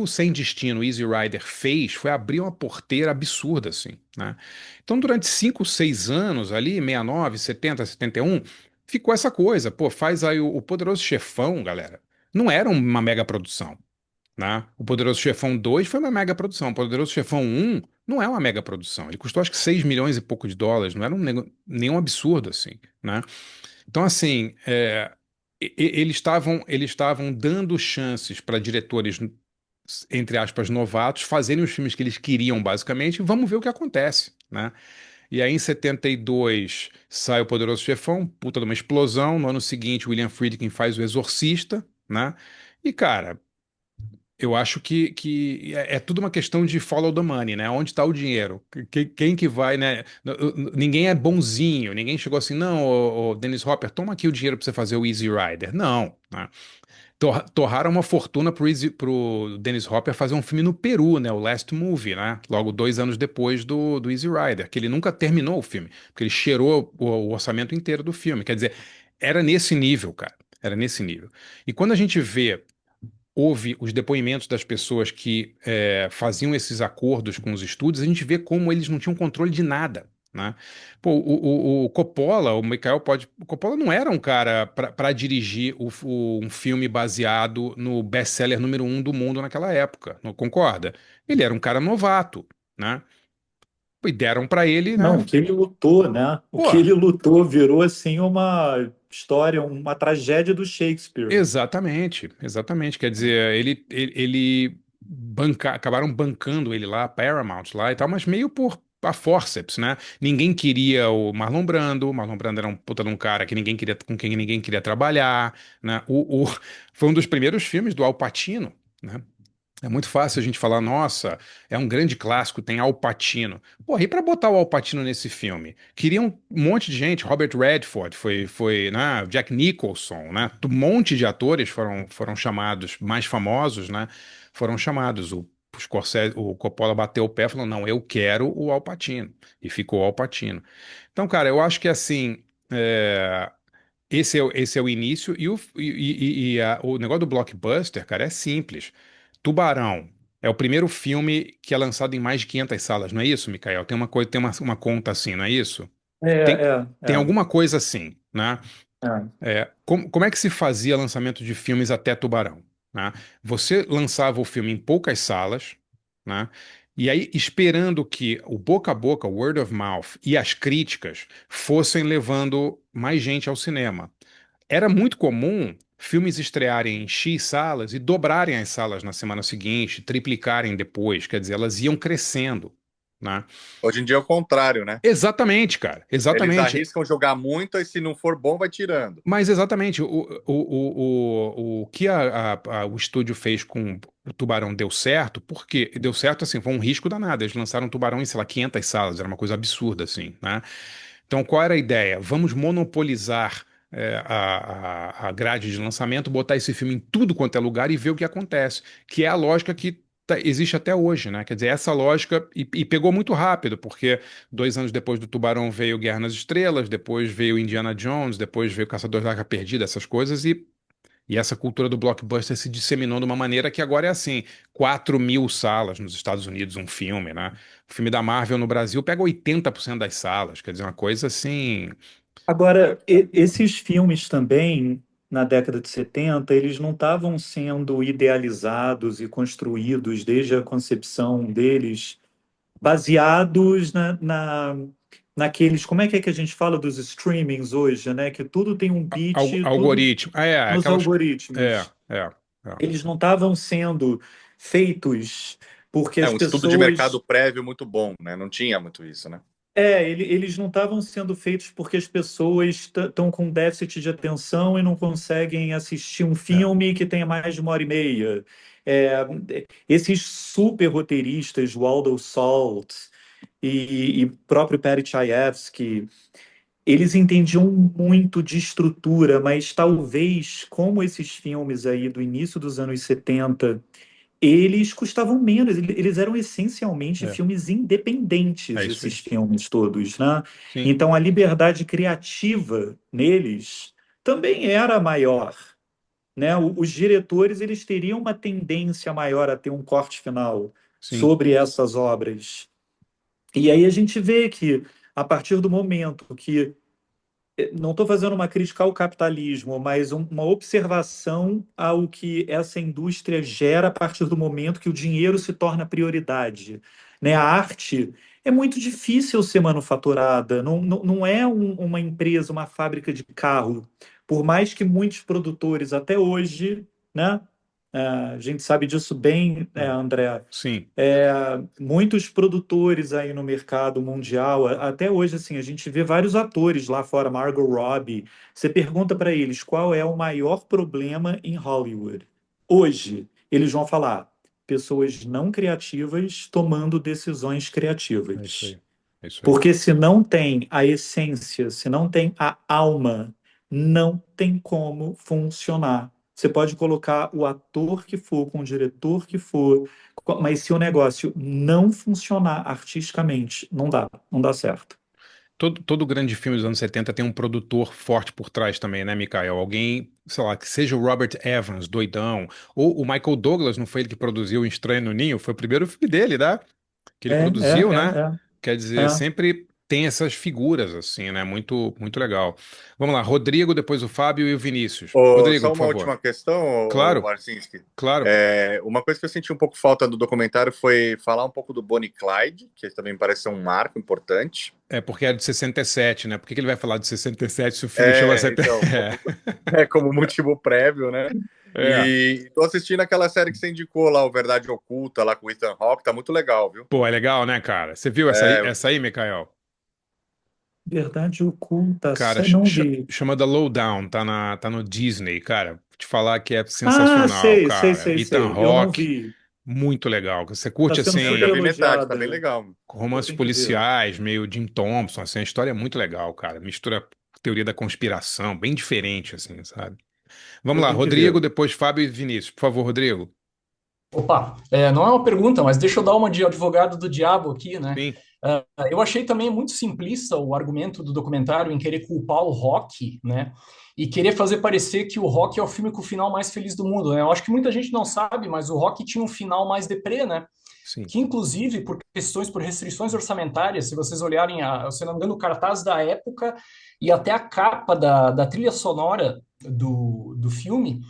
Sem Destino, Easy Rider, fez foi abrir uma porteira absurda, assim, né? Então, durante 5, 6 anos ali, 69, 70, 71, ficou essa coisa, pô, faz aí o Poderoso Chefão, galera. Não era uma mega produção, né? O Poderoso Chefão 2 foi uma mega produção. O Poderoso Chefão 1 não é uma mega produção. Ele custou acho que 6 milhões e pouco de dólares. Não era nenhum absurdo assim, né? Então, assim, eles estavam dando chances para diretores, entre aspas, novatos, fazerem os filmes que eles queriam, basicamente, e vamos ver o que acontece, né? E aí, em 72, sai o Poderoso Chefão, puta de uma explosão. No ano seguinte, William Friedkin faz o Exorcista, né? E, cara, eu acho que é tudo uma questão de follow the money, né? Onde está o dinheiro? Quem que vai, né? Ninguém é bonzinho, ninguém chegou assim, não, ô Dennis Hopper, toma aqui o dinheiro para você fazer o Easy Rider. Não, né? Torraram uma fortuna pro Dennis Hopper fazer um filme no Peru, né? O Last Movie, né? Logo 2 anos depois do Easy Rider, que ele nunca terminou o filme, porque ele cheirou o orçamento inteiro do filme. Quer dizer, era nesse nível, cara. Era nesse nível. E quando a gente vê ouve os depoimentos das pessoas que faziam esses acordos com os estúdios, a gente vê como eles não tinham controle de nada, né? Pô, o Coppola, o Coppola não era um cara para dirigir um filme baseado no best-seller número 1 do mundo naquela época, não concorda? Ele era um cara novato, né? E deram para ele, Não, né? o que ele lutou, né? O Pô, que ele lutou virou assim uma história, uma tragédia do Shakespeare. exatamente, exatamente. Quer dizer, acabaram bancando ele lá, Paramount lá e tal, mas meio por a forceps, né? Ninguém queria o Marlon Brando era um puta de um cara que ninguém queria, com quem ninguém queria trabalhar, né? Foi um dos primeiros filmes do Al Pacino, né? É muito fácil a gente falar, nossa, é um grande clássico, tem Al Pacino. Porra, e pra botar o Al Pacino nesse filme? Queriam um monte de gente, Robert Redford, né, Jack Nicholson, né? Um monte de atores foram chamados, mais famosos, né? Foram chamados. O Coppola bateu o pé e falou, não, eu quero o Al Pacino. E ficou o Al Pacino. Então, cara, eu acho que assim. Esse é o início o negócio do blockbuster, cara, é simples. Tubarão é o primeiro filme que é lançado em mais de 500 salas, não é isso, Mikael? Tem uma coisa, tem uma conta assim, não é isso? É, Tem, é, tem é, alguma coisa assim, né? é. Como é que se fazia lançamento de filmes até Tubarão, né? Você lançava o filme em poucas salas, né? E aí, esperando que o boca a boca, o word of mouth e as críticas fossem levando mais gente ao cinema. Era muito comum filmes estrearem em X salas e dobrarem as salas na semana seguinte, triplicarem depois, quer dizer, elas iam crescendo, né? Hoje em dia é o contrário, né? Exatamente, cara. Eles Exatamente. arriscam jogar muito e se não for bom, vai tirando. Mas exatamente, o que o estúdio fez com o Tubarão deu certo, porque deu certo assim, foi um risco danado. Eles lançaram o Tubarão em, sei lá, 500 salas, era uma coisa absurda, assim, né? Então, qual era a ideia? Vamos monopolizar a grade de lançamento, botar esse filme em tudo quanto é lugar e ver o que acontece, que é a lógica que existe até hoje, né? Quer dizer, essa lógica, e pegou muito rápido, porque 2 anos depois do Tubarão veio Guerra nas Estrelas, depois veio Indiana Jones, depois veio Caçadores da Arca Perdida, essas coisas, e essa cultura do blockbuster se disseminou de uma maneira que agora é assim, 4.000 salas nos Estados Unidos, um filme, né? O filme da Marvel no Brasil pega 80% das salas, quer dizer, uma coisa assim. Agora, esses filmes também, na década de 70, eles não estavam sendo idealizados e construídos desde a concepção deles, baseados naqueles. Como é que a gente fala dos streamings hoje, né? Que tudo tem um beat, tudo Algoritmo. nos Aquelas. É, algoritmos. é, é. Eles não estavam sendo feitos porque É as um estudo de pessoas. mercado prévio muito bom, né? Não tinha muito isso, né? Eles não estavam sendo feitos porque as pessoas estão com déficit de atenção e não conseguem assistir um É. filme que tenha mais de 1 hora e meia. É, esses super roteiristas, Waldo Salt e próprio Perry Chayefsky, eles entendiam muito de estrutura, mas talvez, como esses filmes aí do início dos anos 70 eles custavam menos, eles eram essencialmente É, filmes é independentes, isso aí. esses filmes todos, né? Sim, Então a liberdade criativa neles também era maior, né? Os diretores eles teriam uma tendência maior a ter um corte final sim, sobre essas obras. E aí a gente vê que a partir do momento que não estou fazendo uma crítica ao capitalismo, mas uma observação ao que essa indústria gera a partir do momento que o dinheiro se torna prioridade, né? A arte é muito difícil ser manufaturada, não é uma empresa, uma fábrica de carro. Por mais que muitos produtores até hoje, né? A gente sabe disso bem, né, é, André? sim. Muitos produtores aí no mercado mundial, até hoje, assim, a gente vê vários atores lá fora, Margot Robbie. Você pergunta para eles qual é o maior problema em Hollywood. Hoje, eles vão falar pessoas não criativas tomando decisões É isso criativas. aí. É isso aí. Porque se não tem a essência, se não tem a alma, não tem como funcionar. Você pode colocar o ator que for, com o diretor que for, mas se o negócio não funcionar artisticamente, não dá certo. Todo grande filme dos anos 70 tem um produtor forte por trás também, né, Mikael? Alguém, sei lá, que seja o Robert Evans, doidão, ou o Michael Douglas, não foi ele que produziu O Estranho no Ninho? Foi o primeiro filme dele, né? Que ele É, produziu, né? Quer é, dizer, é. sempre tem essas figuras, assim, né? Muito, muito legal. Vamos lá, Rodrigo, depois o Fábio e o Vinícius. Rodrigo, Só por uma favor. última questão, Claro, Marcinski. claro. Uma coisa que eu senti um pouco falta do documentário foi falar um pouco do Bonnie e Clyde, que também parece ser um marco importante. É porque é de 67, né? Por que que ele vai falar de 67 se o filme chama 70? Então, como motivo prévio, né? É. É. E tô assistindo aquela série que você indicou lá, o Verdade Oculta, lá com o Ethan Hawke, tá muito legal, viu? Pô, é legal, né, cara? Você viu É, essa aí, Mikael? Verdade oculta, Cara, não vi. chama The Lowdown, tá no Disney, cara. Vou te falar que é Ah, sensacional, cara. Ethan sei. Eu não Hawke, vi. muito legal. Você Está curte, sendo eu super já assim, vi metade, tá bem elogiada. legal. Pô, romances tem que ver. policiais, meio Jim Thompson, assim, a história é muito legal, cara. Mistura teoria da conspiração, bem diferente, assim, sabe? Vamos Eu lá, tenho que Rodrigo, ver. depois Fábio e Vinícius. Por favor, Rodrigo. Opa, não é uma pergunta, mas deixa eu dar uma de advogado do diabo aqui, né? Sim, Eu achei também muito simplista o argumento do documentário em querer culpar o Rock, né? E querer fazer parecer que o Rock é o filme com o final mais feliz do mundo, né? Eu acho que muita gente não sabe, mas o Rock tinha um final mais deprê, né? sim. Que inclusive por restrições orçamentárias, se vocês olharem, se não me engano, o cartaz da época e até a capa da trilha sonora do filme,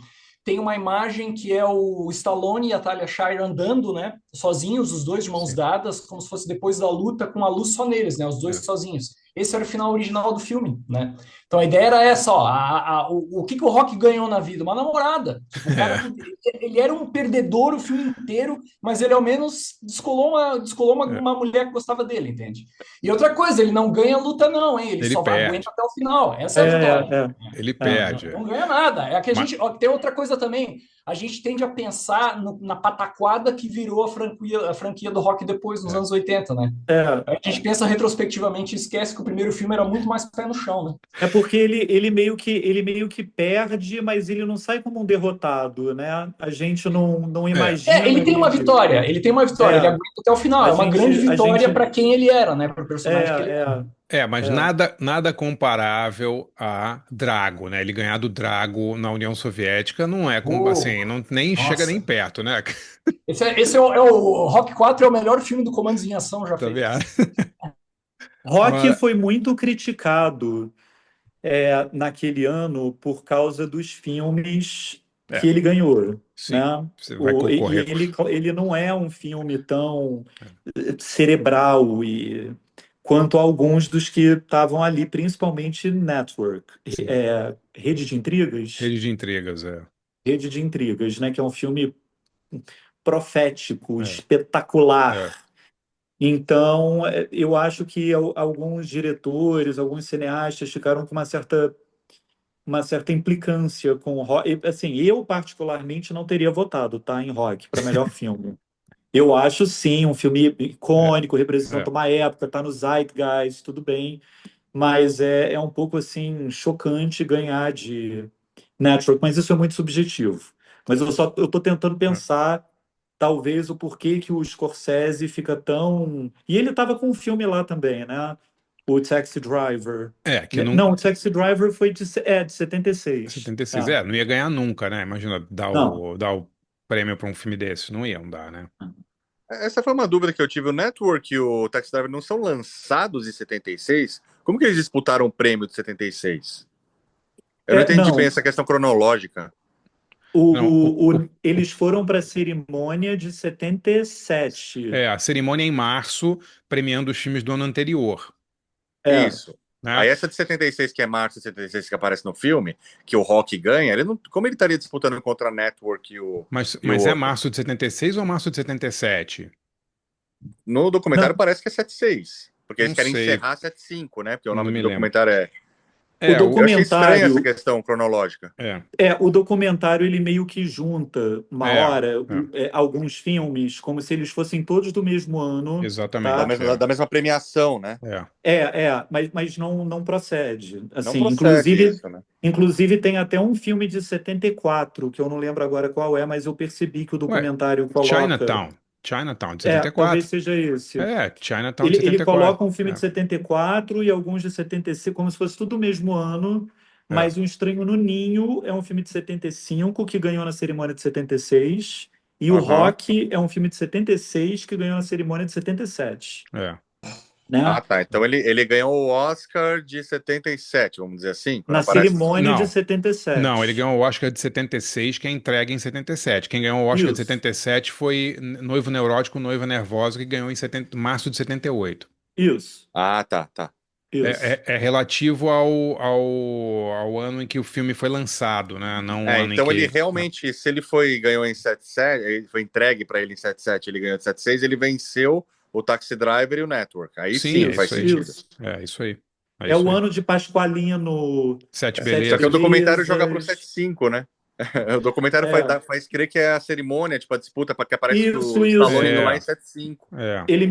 tem uma imagem que é o Stallone e a Talia Shire andando, né, sozinhos, os dois de mãos Sim. dadas, como se fosse depois da luta, com a luz só neles, né, os dois É. sozinhos. Esse era o final original do filme, né? Então a ideia era essa, ó, o que que o Rock ganhou na vida? Uma namorada. Tipo, o cara, ele era um perdedor o filme inteiro, mas ele ao menos descolou É. uma mulher que gostava dele, entende? E outra coisa, ele não ganha luta não, hein? Ele Ele só aguenta perde. até o final. Essa é a É, vitória. é, Ele é. perde. Não ganha nada. É que a Mas, gente. Ó, tem outra coisa também. A gente tende a pensar na pataquada que virou a franquia do Rock depois, nos é. anos 80, né? É, A gente pensa retrospectivamente e esquece que o primeiro filme era muito mais pé no chão, né? é porque ele meio que perde, mas ele não sai como um derrotado, né? A gente não É. imagina ele. Ele tem uma vitória, ele É, aguenta até o final. a É uma grande gente, a vitória gente, para quem ele era, né? Para o é, personagem que ele era. é, Mas é, nada comparável a Drago, né? Ele ganhar do Drago na União Soviética não é como Oh, assim, não, nem chega nem nossa. perto, né? Esse é o Rock 4 é o melhor filme do Comandos em Ação já Tá feito. vendo? Rock Mas, foi muito criticado naquele ano por causa dos filmes que é, ele ganhou, sim. né? Você vai E concorrer com. ele não é um filme tão cerebral quanto alguns dos que estavam ali, principalmente Network, Sim. Rede de Intrigas, Rede de Intrigas, é. Rede de Intrigas, né? Que é um filme profético, É, é. espetacular. Então, eu acho que alguns diretores, alguns cineastas ficaram com uma certa implicância com o Rock. Assim, eu particularmente não teria votado, tá, em Rock para melhor filme. Eu acho sim um filme É, icônico, representa é. uma época, tá no Zeitgeist, tudo bem, mas é um pouco assim chocante ganhar de Network, mas isso é muito subjetivo. Mas eu tô tentando pensar talvez o porquê que o Scorsese fica tão. E ele estava com um filme lá também, né? O Taxi Driver. Que não. Não, o Taxi Driver foi de 76. 76, não ia ganhar nunca, né? Imagina Não. dar o prêmio para um filme desse, não iam dar, né? Essa foi uma dúvida que eu tive. O Network e o Taxi Driver não são lançados em 76? Como que eles disputaram o prêmio de 76? Eu não entendi bem Não. essa questão cronológica. Não, Eles foram para a cerimônia de 77. a cerimônia é em março, premiando os filmes do ano anterior, É. Isso. né? Aí essa de 76, que é março de 76, que aparece no filme, que o Rock ganha, ele não, como ele estaria disputando contra a Network e o Mas é outro? março de 76 ou março de 77? No documentário Não, parece que é 76, porque eles Não querem sei, encerrar 75, né? Porque o não nome me do lembro. documentário é. o É, Eu achei estranha essa documentário. questão cronológica. é, O documentário ele meio que junta uma é, hora é, alguns filmes como se eles fossem todos do mesmo ano, Da tá? exatamente, mesma, da mesma premiação, né? é. Mas não procede. Não Assim, procede inclusive, isso, né? inclusive tem até um filme de 74 que eu não lembro agora qual é, mas eu percebi que o Ué, documentário coloca. Chinatown de 74. Talvez seja esse. Chinatown de Ele 74. coloca um filme de 74 e alguns de 75, como se fosse tudo o mesmo ano, É, mas O Estranho no Ninho é um filme de 75 que ganhou na cerimônia de 76, e o Aham. Rock é um filme de 76 que ganhou na cerimônia de 77, é. né? Ah, tá. Então ele ganhou o Oscar de 77, vamos dizer assim, quando Na aparece no cerimônia filme. de Não, não, ele 77. ganhou o Oscar de 76, que é entregue em 77. Quem ganhou o Oscar de Isso, 77 foi Noivo Neurótico, Noiva Nervosa, que ganhou em março de 78. isso, Ah, tá, tá. isso. É relativo ao ano em que o filme foi lançado, né? Não o ano em Então ele que. Não. realmente, se ele ganhou em 77, ele foi entregue para ele em 77, ele ganhou de 76, ele venceu o Taxi Driver e o Network. Aí Sim, sim é faz isso aí. sentido. Isso. É isso aí. É É isso o aí. ano de Pasqualino, Sete Sete Só que o Belezas. documentário joga pro Belezas. 75, né? O documentário É, faz crer que é a cerimônia, tipo a disputa, para que aparece o isso, Stallone isso. indo lá em É, 75. é. Ele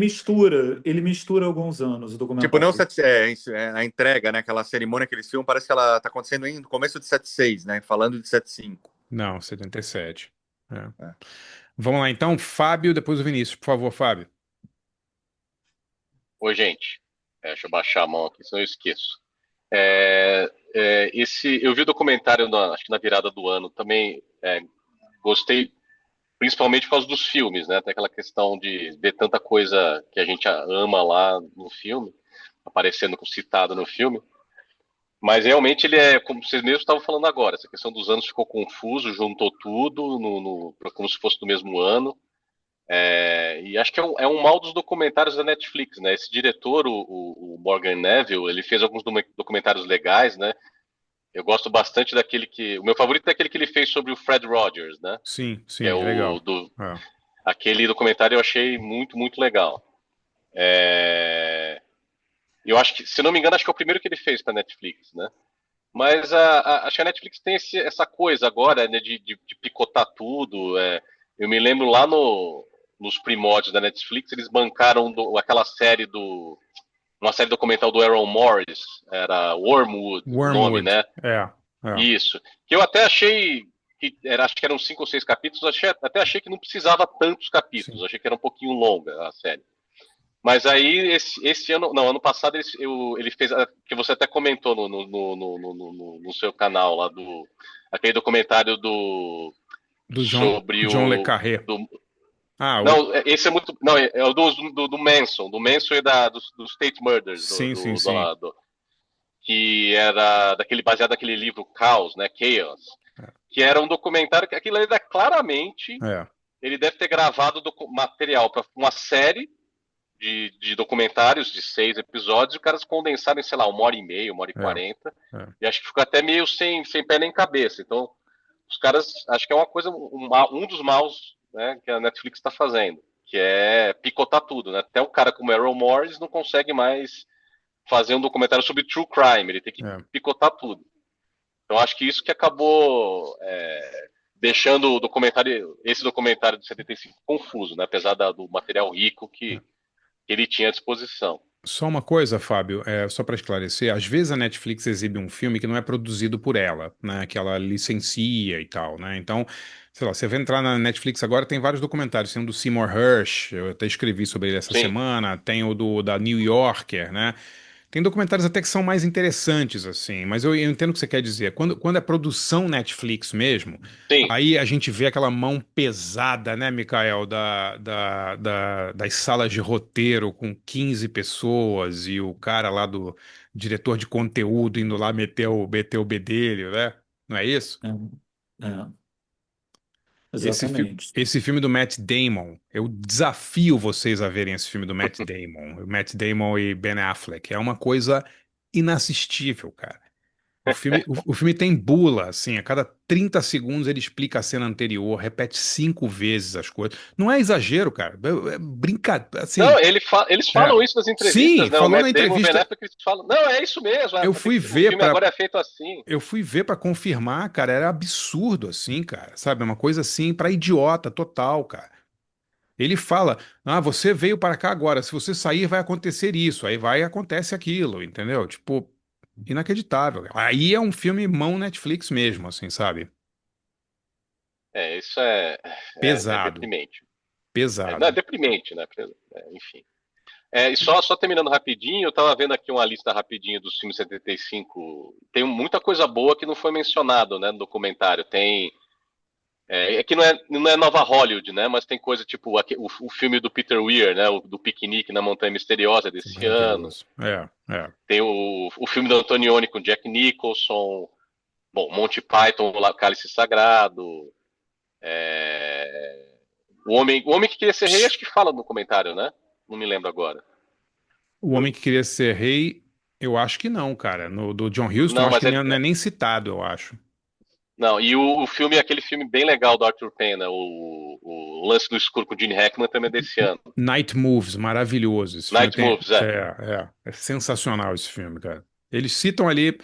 mistura alguns anos o Tipo, não documentário. a entrega, né? Aquela cerimônia que eles filmam, parece que ela tá acontecendo no começo de 76, né? Falando de 75. Não, 77. É. É. Vamos lá, então. Fábio, depois o Vinícius. Por favor, Fábio. Oi, gente. Deixa eu baixar a mão aqui, senão eu esqueço. Eu vi o documentário, acho que na virada do ano também. Gostei, principalmente por causa dos filmes, né? Tem aquela questão de ver tanta coisa que a gente ama lá no filme, aparecendo citado no filme. Mas realmente ele é, como vocês mesmos estavam falando agora, essa questão dos anos ficou confuso, juntou tudo como se fosse do mesmo ano. E acho que é um mal dos documentários da Netflix, né? Esse diretor, o Morgan Neville, ele fez alguns documentários legais, né? Eu gosto bastante daquele que. O meu favorito é aquele que ele fez sobre o Fred Rogers, né? Sim, Que é sim, é legal. É. aquele documentário eu achei muito, muito legal. Eu acho que, se não me engano, acho que é o primeiro que ele fez para Netflix, né? Mas acho que a Netflix tem essa coisa agora, né, de picotar tudo. Eu me lembro lá nos primórdios da Netflix, eles bancaram aquela série uma série documental do Aaron Morris, era Wormwood, o nome, Wormwood, né? é. Isso. Que eu até achei acho que eram 5 ou 6 capítulos, até achei que não precisava tantos capítulos, Sim. achei que era um pouquinho longa a série. Mas aí, esse ano, não, ano passado, ele fez, que você até comentou no seu canal lá, aquele documentário Do sobre John Le Carré. Ah, não, esse é muito, não, é o do Manson e do State Murders, sim, sim, sim. que era baseado naquele livro Chaos, né, Chaos, que era um documentário que aquilo era claramente, ele deve ter gravado material para uma série de documentários de 6 episódios, e os caras condensaram em, sei lá, 1h30, 1h40, e acho que ficou até meio sem pé nem cabeça. Então, os caras, acho que é uma coisa, um dos maus, né, que a Netflix está fazendo, que é picotar tudo, né? Até um cara como Errol Morris não consegue mais fazer um documentário sobre true crime, ele tem que picotar tudo. Então, acho que isso que acabou deixando esse documentário de 75 confuso, né? Apesar do material rico que ele tinha à disposição. Só uma coisa, Fábio, só para esclarecer, às vezes a Netflix exibe um filme que não é produzido por ela, né, que ela licencia e tal, né? Então, sei lá, você vai entrar na Netflix agora, tem vários documentários, tem o do Seymour Hersh, eu até escrevi sobre ele essa Sim. semana, tem o da New Yorker, né? Tem documentários até que são mais interessantes, assim, mas eu entendo o que você quer dizer. Quando é produção Netflix mesmo, Sim. aí a gente vê aquela mão pesada, né, Mikael, das salas de roteiro com 15 pessoas e o cara lá do diretor de conteúdo indo lá meter o bedelho, né? Não é isso? É, Esse, exatamente. esse filme do Matt Damon, eu desafio vocês a verem esse filme do Matt Damon. O Matt Damon e Ben Affleck. É uma coisa inassistível, cara. O filme tem bula, assim, a cada 30 segundos ele explica a cena anterior, repete 5 vezes as coisas. Não é exagero, cara. É brincadeira, assim. Não, eles falam isso nas Sim, entrevistas, né? O falou na Matt Damon e o Ben entrevista. Affleck, eles falam, não, é isso mesmo, Eu fui o ver filme para agora é feito assim. Eu fui ver pra confirmar, cara, era absurdo assim, cara, sabe? É uma coisa assim pra idiota total, cara. Ele fala: "Ah, você veio para cá agora, se você sair vai acontecer isso, aí vai acontece aquilo", entendeu? Tipo, inacreditável. Aí é um filme mão Netflix mesmo, assim, sabe? Isso é Pesado, deprimente. Não, é pesado. deprimente, né? Enfim. E só terminando rapidinho, eu tava vendo aqui uma lista rapidinho dos filmes 75. Tem muita coisa boa que não foi mencionado, né, no documentário. Que não é Nova Hollywood, né? Mas tem coisa tipo o filme do Peter Weir, né? Do Piquenique na Montanha Misteriosa desse ano. Maravilhoso. É. Tem o filme do Antonioni com Jack Nicholson. Bom, Monty Python, o Cálice Sagrado. O Homem que Queria Ser Rei, acho que fala no comentário, né? Não me lembro agora. O Homem que Queria Ser Rei, eu acho que não, cara. No do John Huston, eu Não, acho mas que não é nem citado, eu acho. não, e o filme, aquele filme bem legal do Arthur Penn, o Lance no Escuro com o Gene Hackman também é desse ano. Night Moves, maravilhoso. Esse filme Night Moves, é sensacional esse filme, cara. Eles citam ali,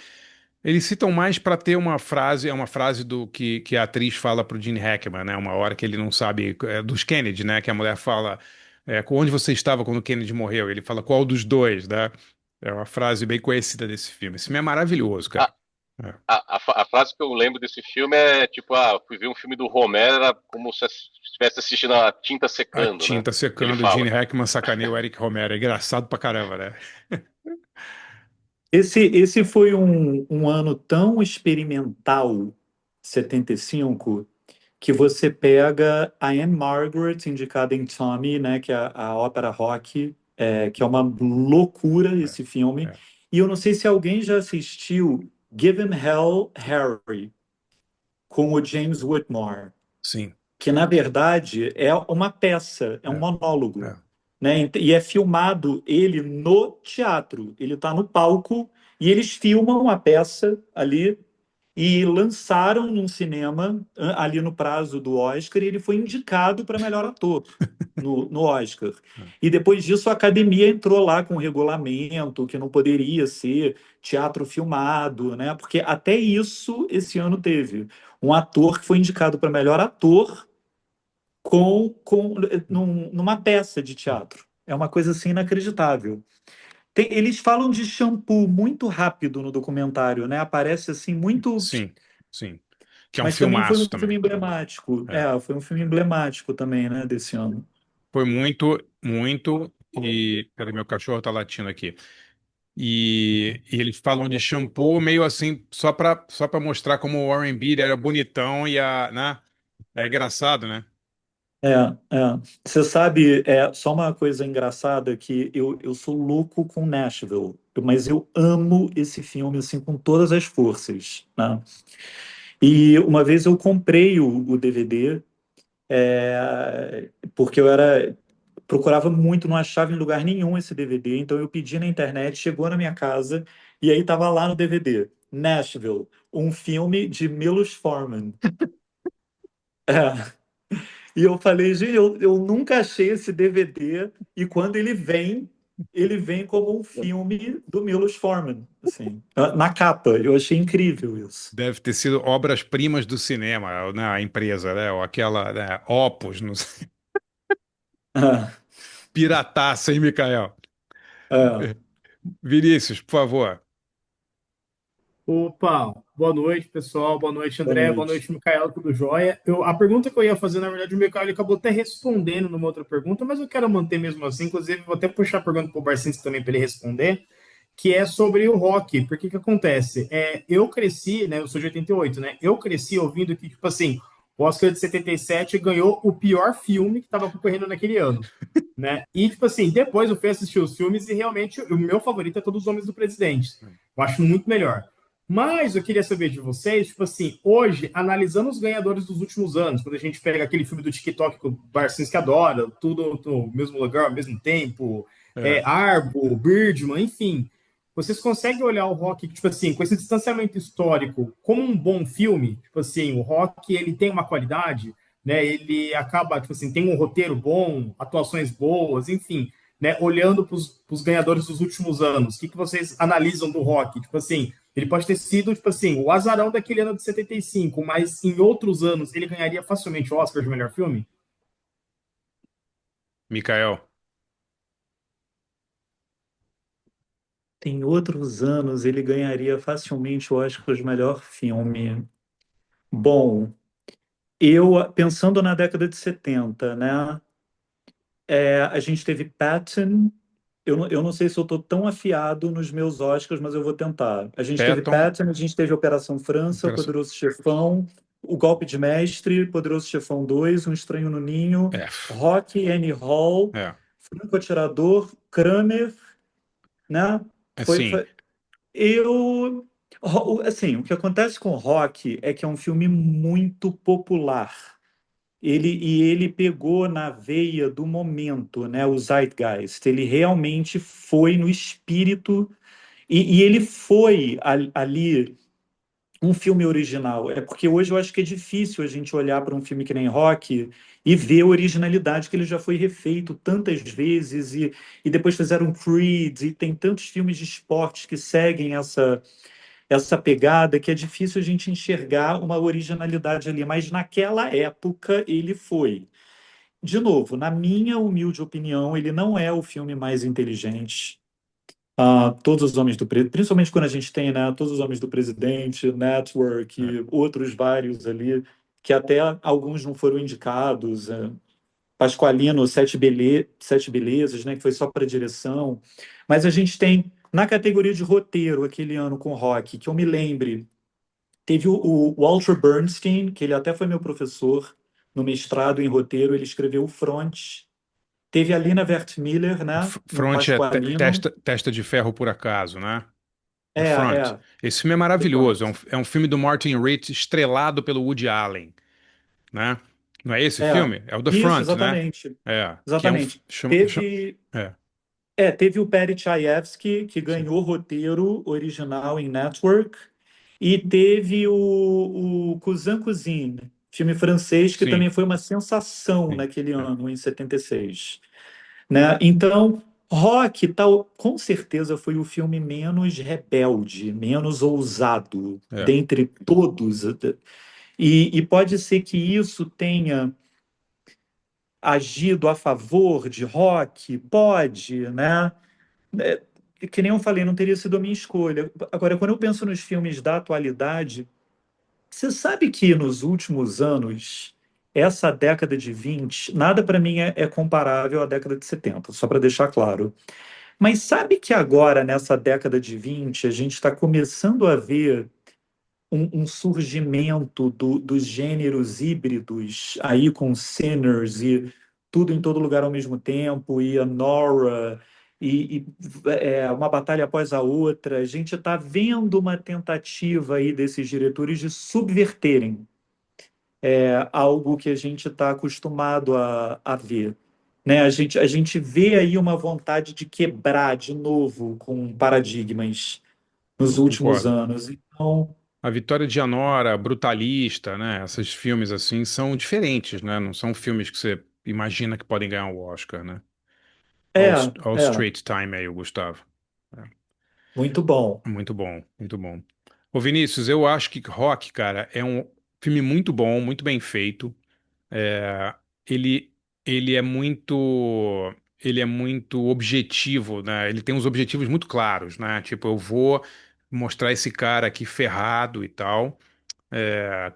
eles citam mais para ter uma frase, é uma frase do que a atriz fala pro Gene Hackman, né? Uma hora que ele não sabe, dos Kennedy, né? Que a mulher fala, onde você estava quando o Kennedy morreu? Ele fala qual dos dois, né? É uma frase bem conhecida desse filme. Esse filme é maravilhoso, cara. É. A frase que eu lembro desse filme é tipo, fui ver um filme do Romero, era como se estivesse assistindo a tinta A secando, né? tinta Ele secando, o fala. Gene Hackman sacaneia o Eric Romero. É engraçado pra caramba, né? Esse foi um ano tão experimental, 75, que você pega a Anne Margaret, indicada em Tommy, né, que é a ópera rock, que é uma loucura esse filme, É. E eu não sei se alguém já assistiu Give Him Hell, Harry, com o James Whitmore, Sim. que na verdade é uma peça, é um É, monólogo, é. né? E é filmado ele no teatro. Ele está no palco e eles filmam a peça ali e lançaram num cinema ali no prazo do Oscar e ele foi indicado para melhor ator no Oscar. E depois disso a academia entrou lá com um regulamento que não poderia ser teatro filmado, né? Porque até isso esse ano teve um ator que foi indicado para melhor ator numa peça de teatro. É uma coisa assim inacreditável. Eles falam de shampoo muito rápido no documentário, né? Aparece assim muito. Sim, sim. Que é um Mas também foi um filmaço filme também. emblemático. É. Foi um filme emblemático também, né, desse ano. Foi muito, muito. E. Peraí, meu cachorro tá latindo aqui. E eles falam de shampoo meio assim, só pra mostrar como o Warren Beatty era bonitão né? É engraçado, né? É, é. Você sabe, só uma coisa engraçada que eu sou louco com Nashville, mas eu amo esse filme assim com todas as forças, né? E uma vez eu comprei o DVD, porque eu procurava muito, não achava em lugar nenhum esse DVD, então eu pedi na internet, chegou na minha casa e aí tava lá no DVD, Nashville, um filme de Milos Forman. É. E eu falei, gente, eu nunca achei esse DVD e quando ele vem como um filme do Milos Forman, assim, na capa. Eu achei incrível isso. Deve ter sido obras-primas do cinema, né? A empresa, né? Ou aquela, né? Opus, não sei. Ah, Pirataça, hein, Mikael? ah, Vinícius, por favor. Opa, boa noite, pessoal. Boa noite, boa André. Boa noite. noite, Micaela. Tudo jóia? A pergunta que eu ia fazer, na verdade, o Micaela ele acabou até respondendo numa outra pergunta, mas eu quero manter mesmo assim. Inclusive, vou até puxar a pergunta para o Barcinski também para ele responder, que é sobre o rock. Porque que acontece? Eu cresci, né? Eu sou de 88, né? Eu cresci ouvindo que, tipo assim, o Oscar de 77 ganhou o pior filme que estava concorrendo naquele ano. Né? E, tipo assim, depois eu fui assistir os filmes e realmente o meu favorito é Todos os Homens do Presidente. Eu acho muito melhor. Mas eu queria saber de vocês, tipo assim, hoje, analisando os ganhadores dos últimos anos, quando a gente pega aquele filme do TikTok que o Barcinski adora, tudo no mesmo lugar, ao mesmo tempo, É. Argo, Birdman, enfim, vocês conseguem olhar o Rock, tipo assim, com esse distanciamento histórico, como um bom filme? Tipo assim, o Rock, ele tem uma qualidade, né? Ele acaba, tipo assim, tem um roteiro bom, atuações boas, enfim, né? Olhando para os ganhadores dos últimos anos, o que vocês analisam do Rock? Tipo assim, ele pode ter sido, tipo assim, o azarão daquele ano de 75, mas em outros anos ele ganharia facilmente o Oscar de melhor filme? Mikael. Em outros anos ele ganharia facilmente o Oscar de melhor filme. Bom, eu pensando na década de 70, né? A gente teve Patton. Eu não sei se eu estou tão afiado nos meus Oscars, mas eu vou tentar. A gente teve Patton. Patton, a gente teve Operação França, O Operação- Poderoso Chefão, O Golpe de Mestre, Poderoso Chefão 2, Um Estranho no Ninho, É. Rock, Annie Hall, É. Franco Atirador, Kramer, né? Foi, Assim, foi- Eu, assim, o que acontece com o Rock é que é um filme muito popular. Ele pegou na veia do momento, né? O Zeitgeist. Ele realmente foi no espírito e ele foi ali um filme original. É porque hoje eu acho que é difícil a gente olhar para um filme que nem Rock e ver a originalidade que ele já foi refeito tantas vezes e depois fizeram Creed e tem tantos filmes de esportes que seguem essa pegada que é difícil a gente enxergar uma originalidade ali, mas naquela época ele foi. De novo, na minha humilde opinião, ele não é o filme mais inteligente. Todos os Homens do Presidente, principalmente quando a gente tem, né, Todos os Homens do Presidente, Network, é. e outros vários ali, que até alguns não foram indicados. Pasqualino, Sete Belezas, né, que foi só para direção. Mas a gente tem, na categoria de roteiro, aquele ano com Rock, que eu me lembre, teve o Walter Bernstein, que ele até foi meu professor no mestrado em roteiro, ele escreveu o Front. Teve a Lina Wertmüller, né, no Front é Pasqualino. testa de ferro por acaso, né? The Front. É, Esse filme é The maravilhoso. Front. É um filme do Martin Ritt estrelado pelo Woody Allen, né? Não é esse É, filme? É o The isso, Front, né? exatamente. É, que é um... Exatamente. Teve, é, teve o Perry Chayefsky, que sim, ganhou roteiro original em Network, e teve o Cousin Cousine, filme francês que sim, também foi uma sensação sim, naquele é, ano, em 76. Né? Então, Rock, tal, com certeza foi o filme menos rebelde, menos ousado é. dentre todos. E pode ser que isso tenha agido a favor de Rock, pode, né? É, que nem eu falei, não teria sido a minha escolha. Agora, quando eu penso nos filmes da atualidade, você sabe que nos últimos anos, essa década de 20 nada para mim é comparável à década de 70, só para deixar claro. Mas sabe que agora, nessa década de 20 a gente está começando a ver um surgimento dos gêneros híbridos aí com Sinners e tudo em todo lugar ao mesmo tempo, e a Nora, uma batalha após a outra. A gente está vendo uma tentativa aí desses diretores de subverterem algo que a gente está acostumado a ver. Né? A gente vê aí uma vontade de quebrar de novo com paradigmas nos Eu últimos concordo. anos. Então, A Vitória de Anora, Brutalista, né? Esses filmes assim são diferentes, né? Não são filmes que você imagina que podem ganhar o Oscar, né? é, All é, Straight Time aí, o Gustavo. muito bom. É, muito bom, muito bom. Ô Vinícius, eu acho que Rock, cara, é um filme muito bom, muito bem feito. É, ele, ele é muito objetivo, né? Ele tem uns objetivos muito claros, né? Tipo, eu vou mostrar esse cara aqui ferrado e tal.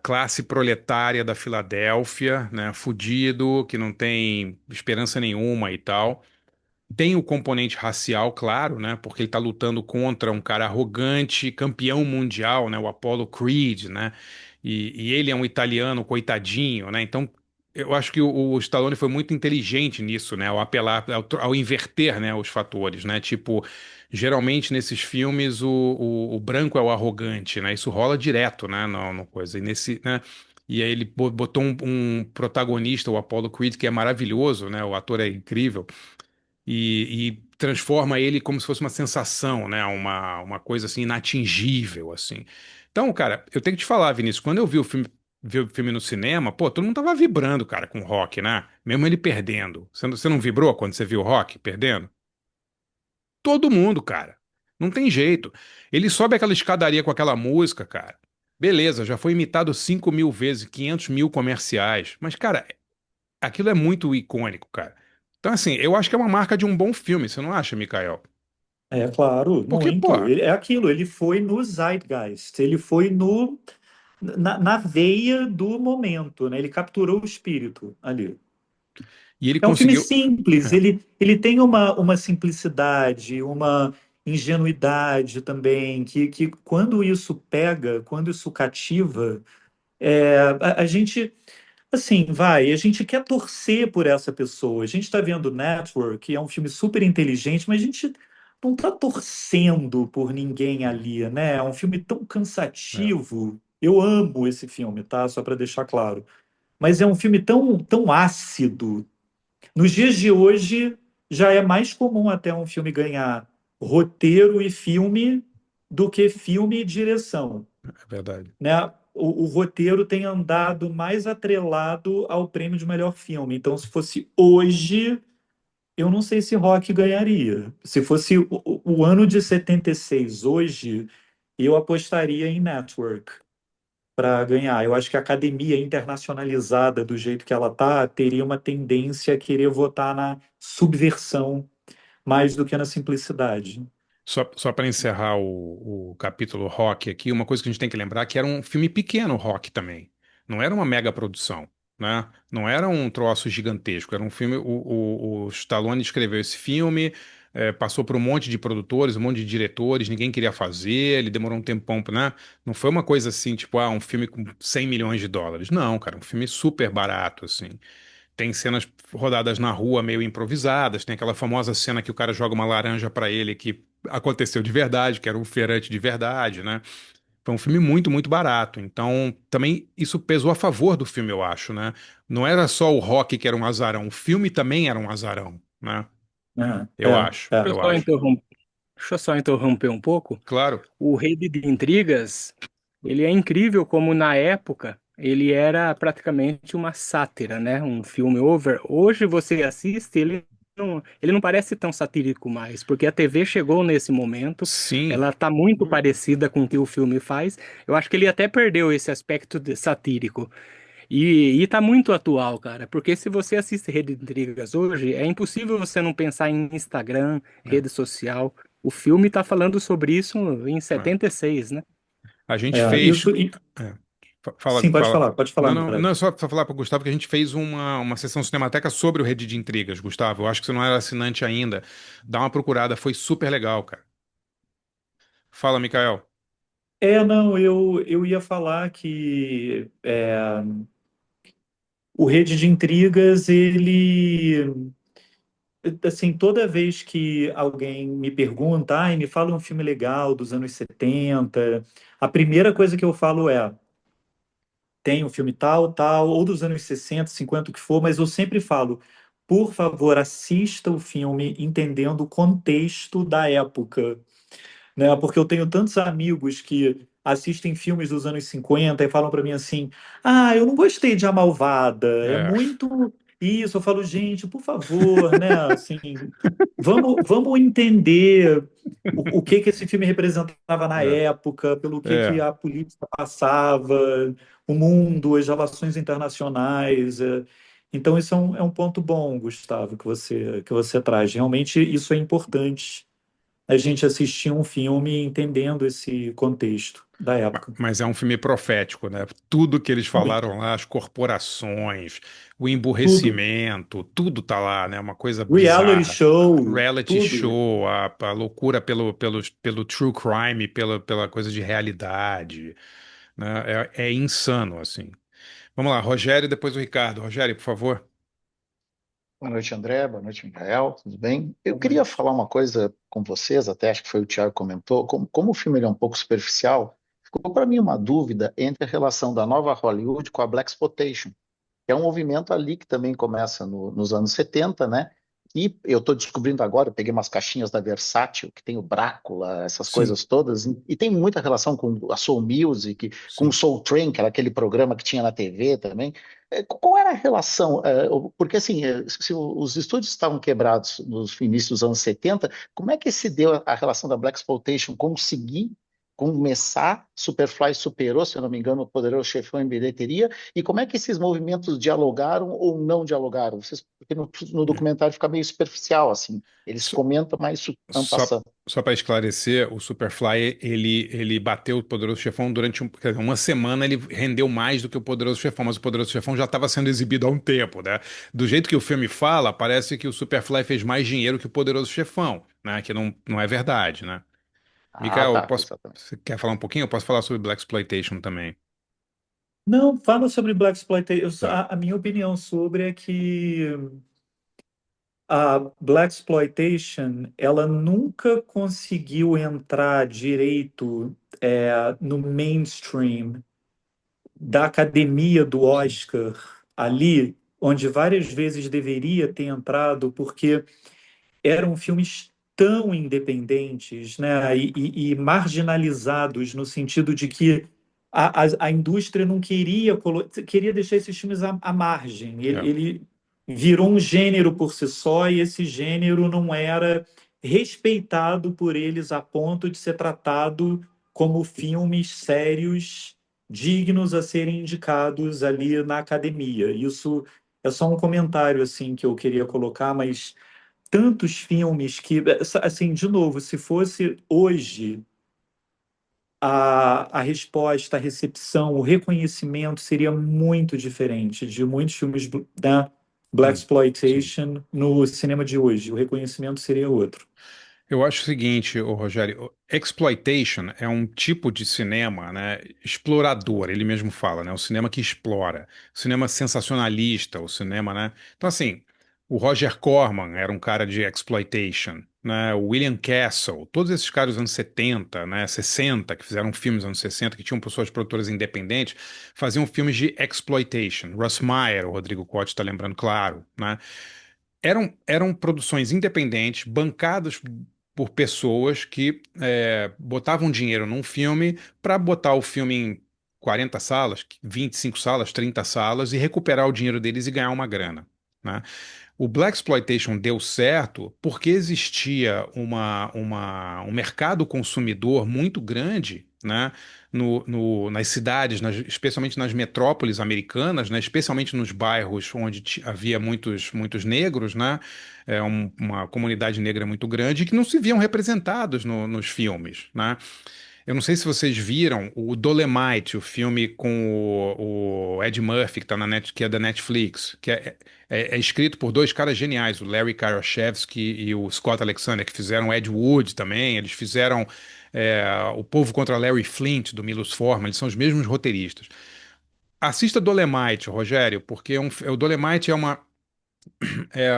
Classe proletária da Filadélfia, né? Fudido, que não tem esperança nenhuma e tal. Tem o componente racial, claro, né? Porque ele está lutando contra um cara arrogante, campeão mundial, né? O Apollo Creed, né? E ele é um italiano, coitadinho, né? Então, eu acho que o Stallone foi muito inteligente nisso, né? Ao apelar, ao inverter, né? Os fatores, né? Tipo, geralmente nesses filmes o branco é o arrogante, né? Isso rola direto, né? No coisa. E nesse, né? E aí ele botou um protagonista, o Apollo Creed, que é maravilhoso, né? O ator é incrível e transforma ele como se fosse uma sensação, né? Uma coisa assim inatingível, assim. Então, cara, eu tenho que te falar, Vinícius, quando eu vi o filme no cinema, pô, todo mundo tava vibrando, cara, com o Rock, né? Mesmo ele perdendo. Você não vibrou quando você viu o Rock perdendo? Todo mundo, cara. Não tem jeito. Ele sobe aquela escadaria com aquela música, cara. Beleza, já foi imitado 5.000 vezes, 500 mil comerciais. Mas, cara, aquilo é muito icônico, cara. Então, assim, eu acho que é uma marca de um bom filme, você não acha, Mikael? É claro, Porque, pô, muito. É aquilo, ele foi no zeitgeist, ele foi no, na veia do momento, né? Ele capturou o espírito ali. e ele É um filme conseguiu. simples, É, ele tem uma simplicidade, uma ingenuidade também, que quando isso pega, quando isso cativa, a gente, assim, a gente quer torcer por essa pessoa. A gente está vendo Network, que é um filme super inteligente, mas a gente não está torcendo por ninguém ali, né? É um filme tão é, cansativo. Eu amo esse filme, tá? Só para deixar claro. Mas é um filme tão ácido. Nos dias de hoje, já é mais comum até um filme ganhar roteiro e filme do que filme e direção, é verdade. né? O roteiro tem andado mais atrelado ao prêmio de melhor filme. Então, se fosse hoje, eu não sei se Rock ganharia. Se fosse o ano de 76 hoje, eu apostaria em Network para ganhar. Eu acho que a academia internacionalizada, do jeito que ela tá, teria uma tendência a querer votar na subversão mais do que na simplicidade. Só para encerrar o capítulo Rock aqui, uma coisa que a gente tem que lembrar é que era um filme pequeno, Rock também. Não era uma mega produção, né? Não era um troço gigantesco. Era um filme. O Stallone escreveu esse filme, passou por um monte de produtores, um monte de diretores, ninguém queria fazer, ele demorou um tempão, né? Não foi uma coisa assim, tipo, um filme com 100 milhões de dólares. Não, cara, um filme super barato, assim. tem cenas rodadas na rua meio improvisadas, tem aquela famosa cena que o cara joga uma laranja pra ele que aconteceu de verdade, que era um feirante de verdade, né? Foi um filme muito, muito barato. Então, também isso pesou a favor do filme, eu acho, né? Não era só o Rock que era um azarão, o filme também era um azarão, né? Eu acho, É. eu acho. Deixa eu só interromper um pouco. Claro. O Rede de Intrigas, ele é incrível como na época ele era praticamente uma sátira, né? Um filme over. Hoje você assiste, ele não parece tão satírico mais, porque a TV chegou nesse momento, Sim. ela está muito parecida com o que o filme faz. Eu acho que ele até perdeu esse aspecto satírico. E tá muito atual, cara, porque se você assiste Rede de Intrigas hoje, é impossível você não pensar em Instagram, É, rede social. O filme tá falando sobre isso em é. 76, né? A gente fez. Isso, É. sim, Fala. pode falar, Não, Nicolas. é só falar para o Gustavo que a gente fez uma sessão cinemateca sobre o Rede de Intrigas, Gustavo. Eu acho que você não era assinante ainda. Dá uma procurada, foi super legal, cara. Fala, Mikael. Não, eu ia falar que o Rede de Intrigas, ele, assim, toda vez que alguém me pergunta, ai, me fala um filme legal dos anos 70, a primeira coisa que eu falo tem um filme tal, tal, ou dos anos 60, 50, o que for, mas eu sempre falo, por favor, assista o filme entendendo o contexto da época, né? Porque eu tenho tantos amigos que assistem filmes dos anos 50 e falam para mim assim: "Ah, eu não gostei de A Malvada, é É, muito isso". Eu falo: "Gente, por favor, né, assim, vamos entender o que que esse filme representava na é, época, pelo que é. a política passava, o mundo, as relações internacionais". Então, isso é um ponto bom, Gustavo, que você traz. Realmente, isso é importante, a gente assistir um filme entendendo esse contexto da época. Mas é um filme profético, né? Tudo que eles Muito. falaram lá, as corporações, o Tudo. emburrecimento, tudo tá lá, né? Uma coisa Reality bizarra. show, Reality tudo. show, a loucura pelo true crime, pela coisa de realidade, né? É insano, assim. Vamos lá, Rogério e depois o Ricardo. Rogério, por favor. Boa noite, André. Boa noite, Micael. Tudo bem? Eu Boa queria noite. falar uma coisa com vocês, até acho que foi o Thiago que comentou. Como o filme ele é um pouco superficial, ficou para mim uma dúvida entre a relação da nova Hollywood com a Blaxploitation, que é um movimento ali que também começa nos anos 70, né? E eu estou descobrindo agora, eu peguei umas caixinhas da Versátil, que tem o Drácula, essas Sim, coisas todas, e tem muita relação com a Soul Music, com o sim. Soul Train, que era aquele programa que tinha na TV também. Qual era a relação? Porque, assim, se os estúdios estavam quebrados nos inícios dos anos 70, como é que se deu a relação da Blaxploitation conseguir começar? Superfly superou, se eu não me engano, o Poderoso Chefão em bilheteria, e como é que esses movimentos dialogaram ou não dialogaram? Porque no É. documentário fica meio superficial, assim. Eles Só, comentam, mas isso não só, passando. só para esclarecer, o Superfly, ele bateu o Poderoso Chefão durante quer dizer, uma semana, ele rendeu mais do que o Poderoso Chefão, mas o Poderoso Chefão já estava sendo exibido há um tempo, né? Do jeito que o filme fala, parece que o Superfly fez mais dinheiro que o Poderoso Chefão, né? Que não é verdade, né? Ah, Mikael, tá, exatamente. você quer falar um pouquinho? Eu posso falar sobre Blaxploitation também. Não, fala sobre Blaxploitation. Tá. A minha opinião sobre é que a Blaxploitation, ela nunca conseguiu entrar direito no mainstream da academia do Sim. Oscar ali, onde várias vezes deveria ter entrado, porque eram filmes tão independentes, né, e marginalizados no sentido de que a indústria não queria deixar esses filmes à margem. É. Ele virou um gênero por si só e esse gênero não era respeitado por eles a ponto de ser tratado como filmes sérios, dignos a serem indicados ali na academia. Isso é só um comentário assim que eu queria colocar, mas tantos filmes que, assim, de novo, se fosse hoje, a resposta, a recepção, o reconhecimento seria muito diferente de muitos filmes da Hum, sim. Blaxploitation no cinema de hoje. O reconhecimento seria outro. Eu acho o seguinte, ô Rogério, exploitation é um tipo de cinema, né, explorador, ele mesmo fala, né, o cinema que explora, o cinema sensacionalista, o cinema, né. Então assim, o Roger Corman era um cara de exploitation, né, o William Castle, todos esses caras dos anos 70, né, 60, que fizeram filmes nos anos 60, que tinham pessoas produtoras independentes, faziam filmes de exploitation. Russ Meyer, o Rodrigo Cote está lembrando, claro, né. Eram produções independentes, bancadas por pessoas que botavam dinheiro num filme para botar o filme em 40 salas, 25 salas, 30 salas e recuperar o dinheiro deles e ganhar uma grana, né? O Black Exploitation deu certo porque existia um mercado consumidor muito grande, né, nas cidades, especialmente nas metrópoles americanas, né, especialmente nos bairros onde havia muitos negros, né, uma comunidade negra muito grande que não se viam representados nos filmes, né? Eu não sei se vocês viram o Dolemite, o filme com o Ed Murphy, que é da Netflix, é escrito por dois caras geniais, o Larry Karaszewski e o Scott Alexander, que fizeram Ed Wood também, eles fizeram O Povo contra Larry Flint, do Milos Forman, eles são os mesmos roteiristas. Assista Dolemite, Rogério, porque o Dolemite é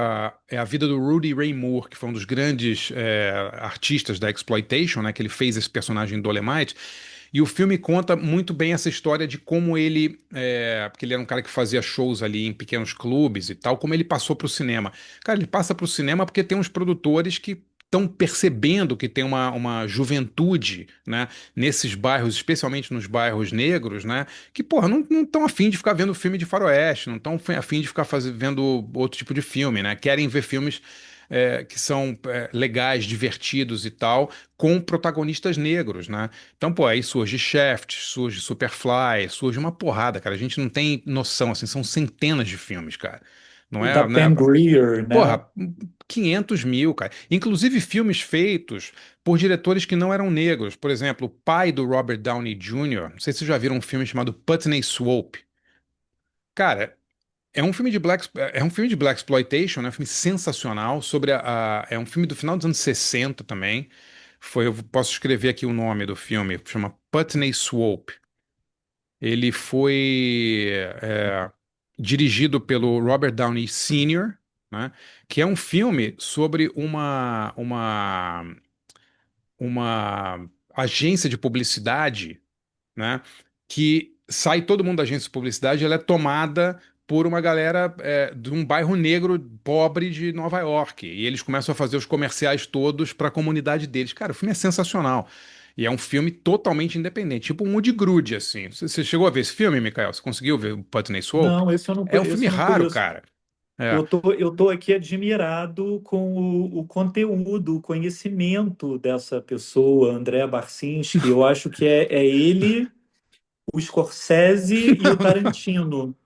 a vida do Rudy Ray Moore, que foi um dos grandes artistas da exploitation, né? Que ele fez esse personagem Dolemite. E o filme conta muito bem essa história de como ele, porque ele era um cara que fazia shows ali em pequenos clubes e tal, como ele passou para o cinema. Cara, ele passa para o cinema porque tem uns produtores que estão percebendo que tem uma juventude, né, nesses bairros, especialmente nos bairros negros, né, que, porra, não estão afim de ficar vendo filme de faroeste, não estão afim de ficar vendo outro tipo de filme, né, querem ver filmes que são legais, divertidos e tal, com protagonistas negros, né? Então, pô, aí surge Shaft, surge Superfly, surge uma porrada, cara. A gente não tem noção, assim, são centenas de filmes, cara. Não O da é, né? Pam Grier, né? Porra, 500 mil, cara. Inclusive filmes feitos por diretores que não eram negros. Por exemplo, o pai do Robert Downey Jr., não sei se vocês já viram um filme chamado Putney Swope. Cara, é um filme de Black Exploitation, né? Um filme sensacional sobre é um filme do final dos anos 60 também. Eu posso escrever aqui o nome do filme, chama Putney Swope. Ele foi dirigido pelo Robert Downey Sr., né? Que é um filme sobre uma agência de publicidade, né? Que sai todo mundo da agência de publicidade, ela é tomada por uma galera de um bairro negro pobre de Nova York. E eles começam a fazer os comerciais todos para a comunidade deles. Cara, o filme é sensacional. E é um filme totalmente independente, tipo um Woody Grude, assim. Você chegou a ver esse filme, Mikael? Você conseguiu ver o Putney Swope? Não, esse eu não, É um filme esse eu não raro, conheço. cara. É. Eu tô aqui admirado com o conteúdo, o conhecimento dessa pessoa, André Barcinski. Eu acho que é ele, o Scorsese e o Tarantino,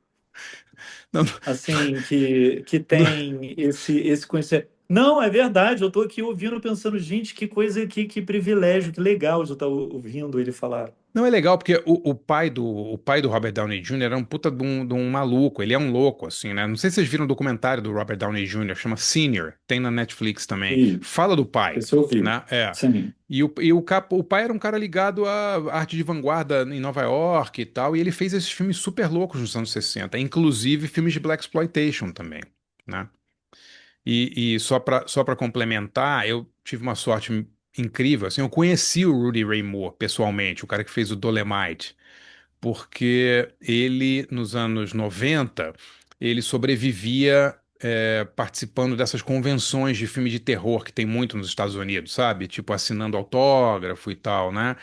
Não, assim, que não, tem esse conhecimento. Não, é verdade, eu estou aqui ouvindo, pensando, gente, que coisa, que privilégio, que legal de eu estar ouvindo ele falar. Não é legal porque o pai do Robert Downey Jr. era um puta de um maluco, ele é um louco, assim, né? Não sei se vocês viram o documentário do Robert Downey Jr., chama Senior, tem na Netflix também. E Fala do pai, esse eu ouvi. né? É. Sim. E o pai era um cara ligado à arte de vanguarda em Nova York e tal, e ele fez esses filmes super loucos nos anos 60, inclusive filmes de Black Exploitation também, né? E só para complementar, eu tive uma sorte incrível. Assim, eu conheci o Rudy Ray Moore pessoalmente, o cara que fez o Dolemite, porque ele, nos anos 90, ele sobrevivia participando dessas convenções de filme de terror que tem muito nos Estados Unidos, sabe? Tipo, assinando autógrafo e tal, né?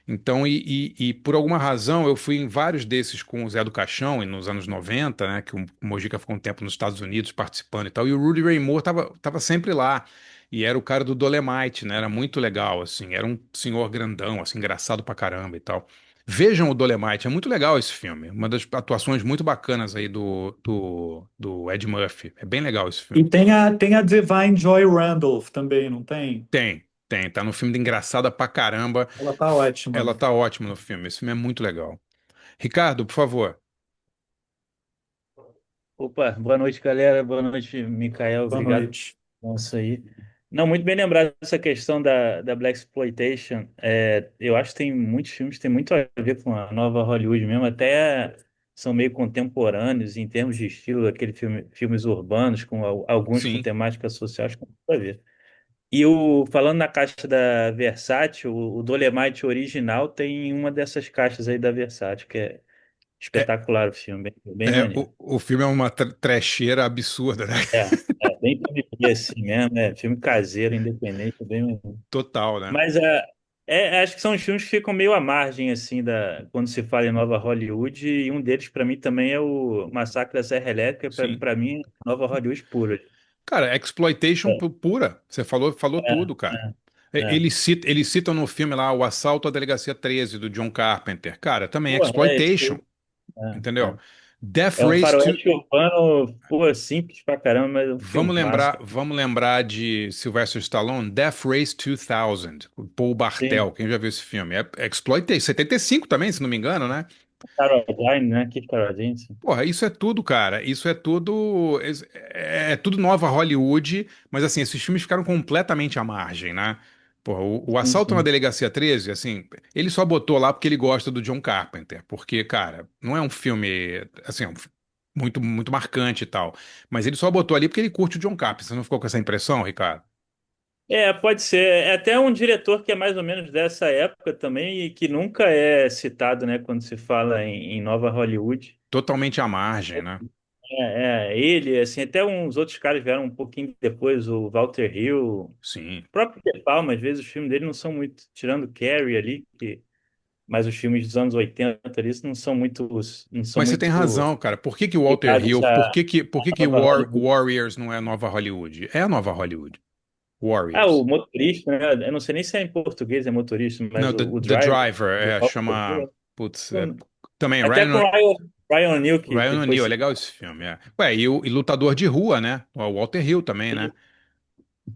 Então, e por alguma razão, eu fui em vários desses com o Zé do Caixão, e nos anos 90, né, que o Mojica ficou um tempo nos Estados Unidos participando e tal, e o Rudy Ray Moore tava sempre lá, e era o cara do Dolemite, né, era muito legal, assim, era um senhor grandão, assim, engraçado pra caramba e tal. Vejam o Dolemite, é muito legal esse filme, uma das atuações muito bacanas aí do Ed Murphy, é bem legal esse E filme. tem a Divine Joy Randolph também, não tem? Tem, tá no filme de engraçada pra caramba, Ela tá ela ótima. tá ótima no filme, esse filme é muito legal. Ricardo, por favor. Opa, boa noite, galera. Boa noite, Mikael. Boa Obrigado noite. por isso aí. Não, muito bem lembrado essa questão da Black Exploitation. Eu acho que tem muitos filmes que tem muito a ver com a nova Hollywood mesmo, até são meio contemporâneos em termos de estilo, aquele filmes urbanos, com alguns com Sim. temáticas sociais, com tudo a ver. Falando na caixa da Versátil, o Dolemite original tem uma dessas caixas aí da Versátil, que é É, espetacular o filme, bem, bem maneiro. o filme é uma trecheira absurda, né? Bem filme B assim mesmo, filme caseiro, independente, bem maneiro. Total, né? Mas acho que são os filmes que ficam meio à margem, assim, quando se fala em Nova Hollywood, e um deles, para mim, também é o Massacre da Serra Elétrica, Sim. para mim, Nova Hollywood pura. Cara, exploitation É, pura. Você falou tudo, cara. é. Eles citam no filme lá o Assalto à Delegacia 13 do John Carpenter. Cara, também é Pô, isso exploitation, aí. É, entendeu? é. Death É um Race to... faroeste urbano, pô, simples pra caramba, mas é um filmaço. Vamos lembrar de Sylvester Stallone, Death Race 2000, o Paul Sim, Bartel. Quem já viu esse filme? É exploitation. 75 também, se não me engano, né? Caroline, né? Keith Carradine. Sim, Porra, isso é tudo, cara. Isso é tudo. É tudo nova Hollywood, mas assim, esses filmes ficaram completamente à margem, né? Porra, o sim. Assalto na Sim. Delegacia 13, assim, ele só botou lá porque ele gosta do John Carpenter. Porque, cara, não é um filme, assim, muito, muito marcante e tal. Mas ele só botou ali porque ele curte o John Carpenter. Você não ficou com essa impressão, Ricardo? Pode ser. É até um diretor que é mais ou menos dessa época também e que nunca é citado, né, quando se fala em Nova Hollywood. Totalmente à margem, né? Ele, assim, até uns outros caras vieram um pouquinho depois, o Walter Hill, o Sim. próprio De Palma, às vezes os filmes dele não são muito, tirando Carrie ali, mas os filmes dos anos 80 ali não são Mas você tem muito razão, cara. Por que que o Walter ligados Hill, à por que que Nova Hollywood. Warriors não é Nova Hollywood? É a Nova Hollywood. O Warriors. motorista, né? Eu não sei nem se é em português, é motorista, Não, mas o The Driver, Driver, do Walter chama. Hill, Putz, também, até com Ryan O'Neal, que Ryan foi O'Neal, é legal esse filme. É. Ué, e Lutador de Rua, né? O Walter Hill também, né?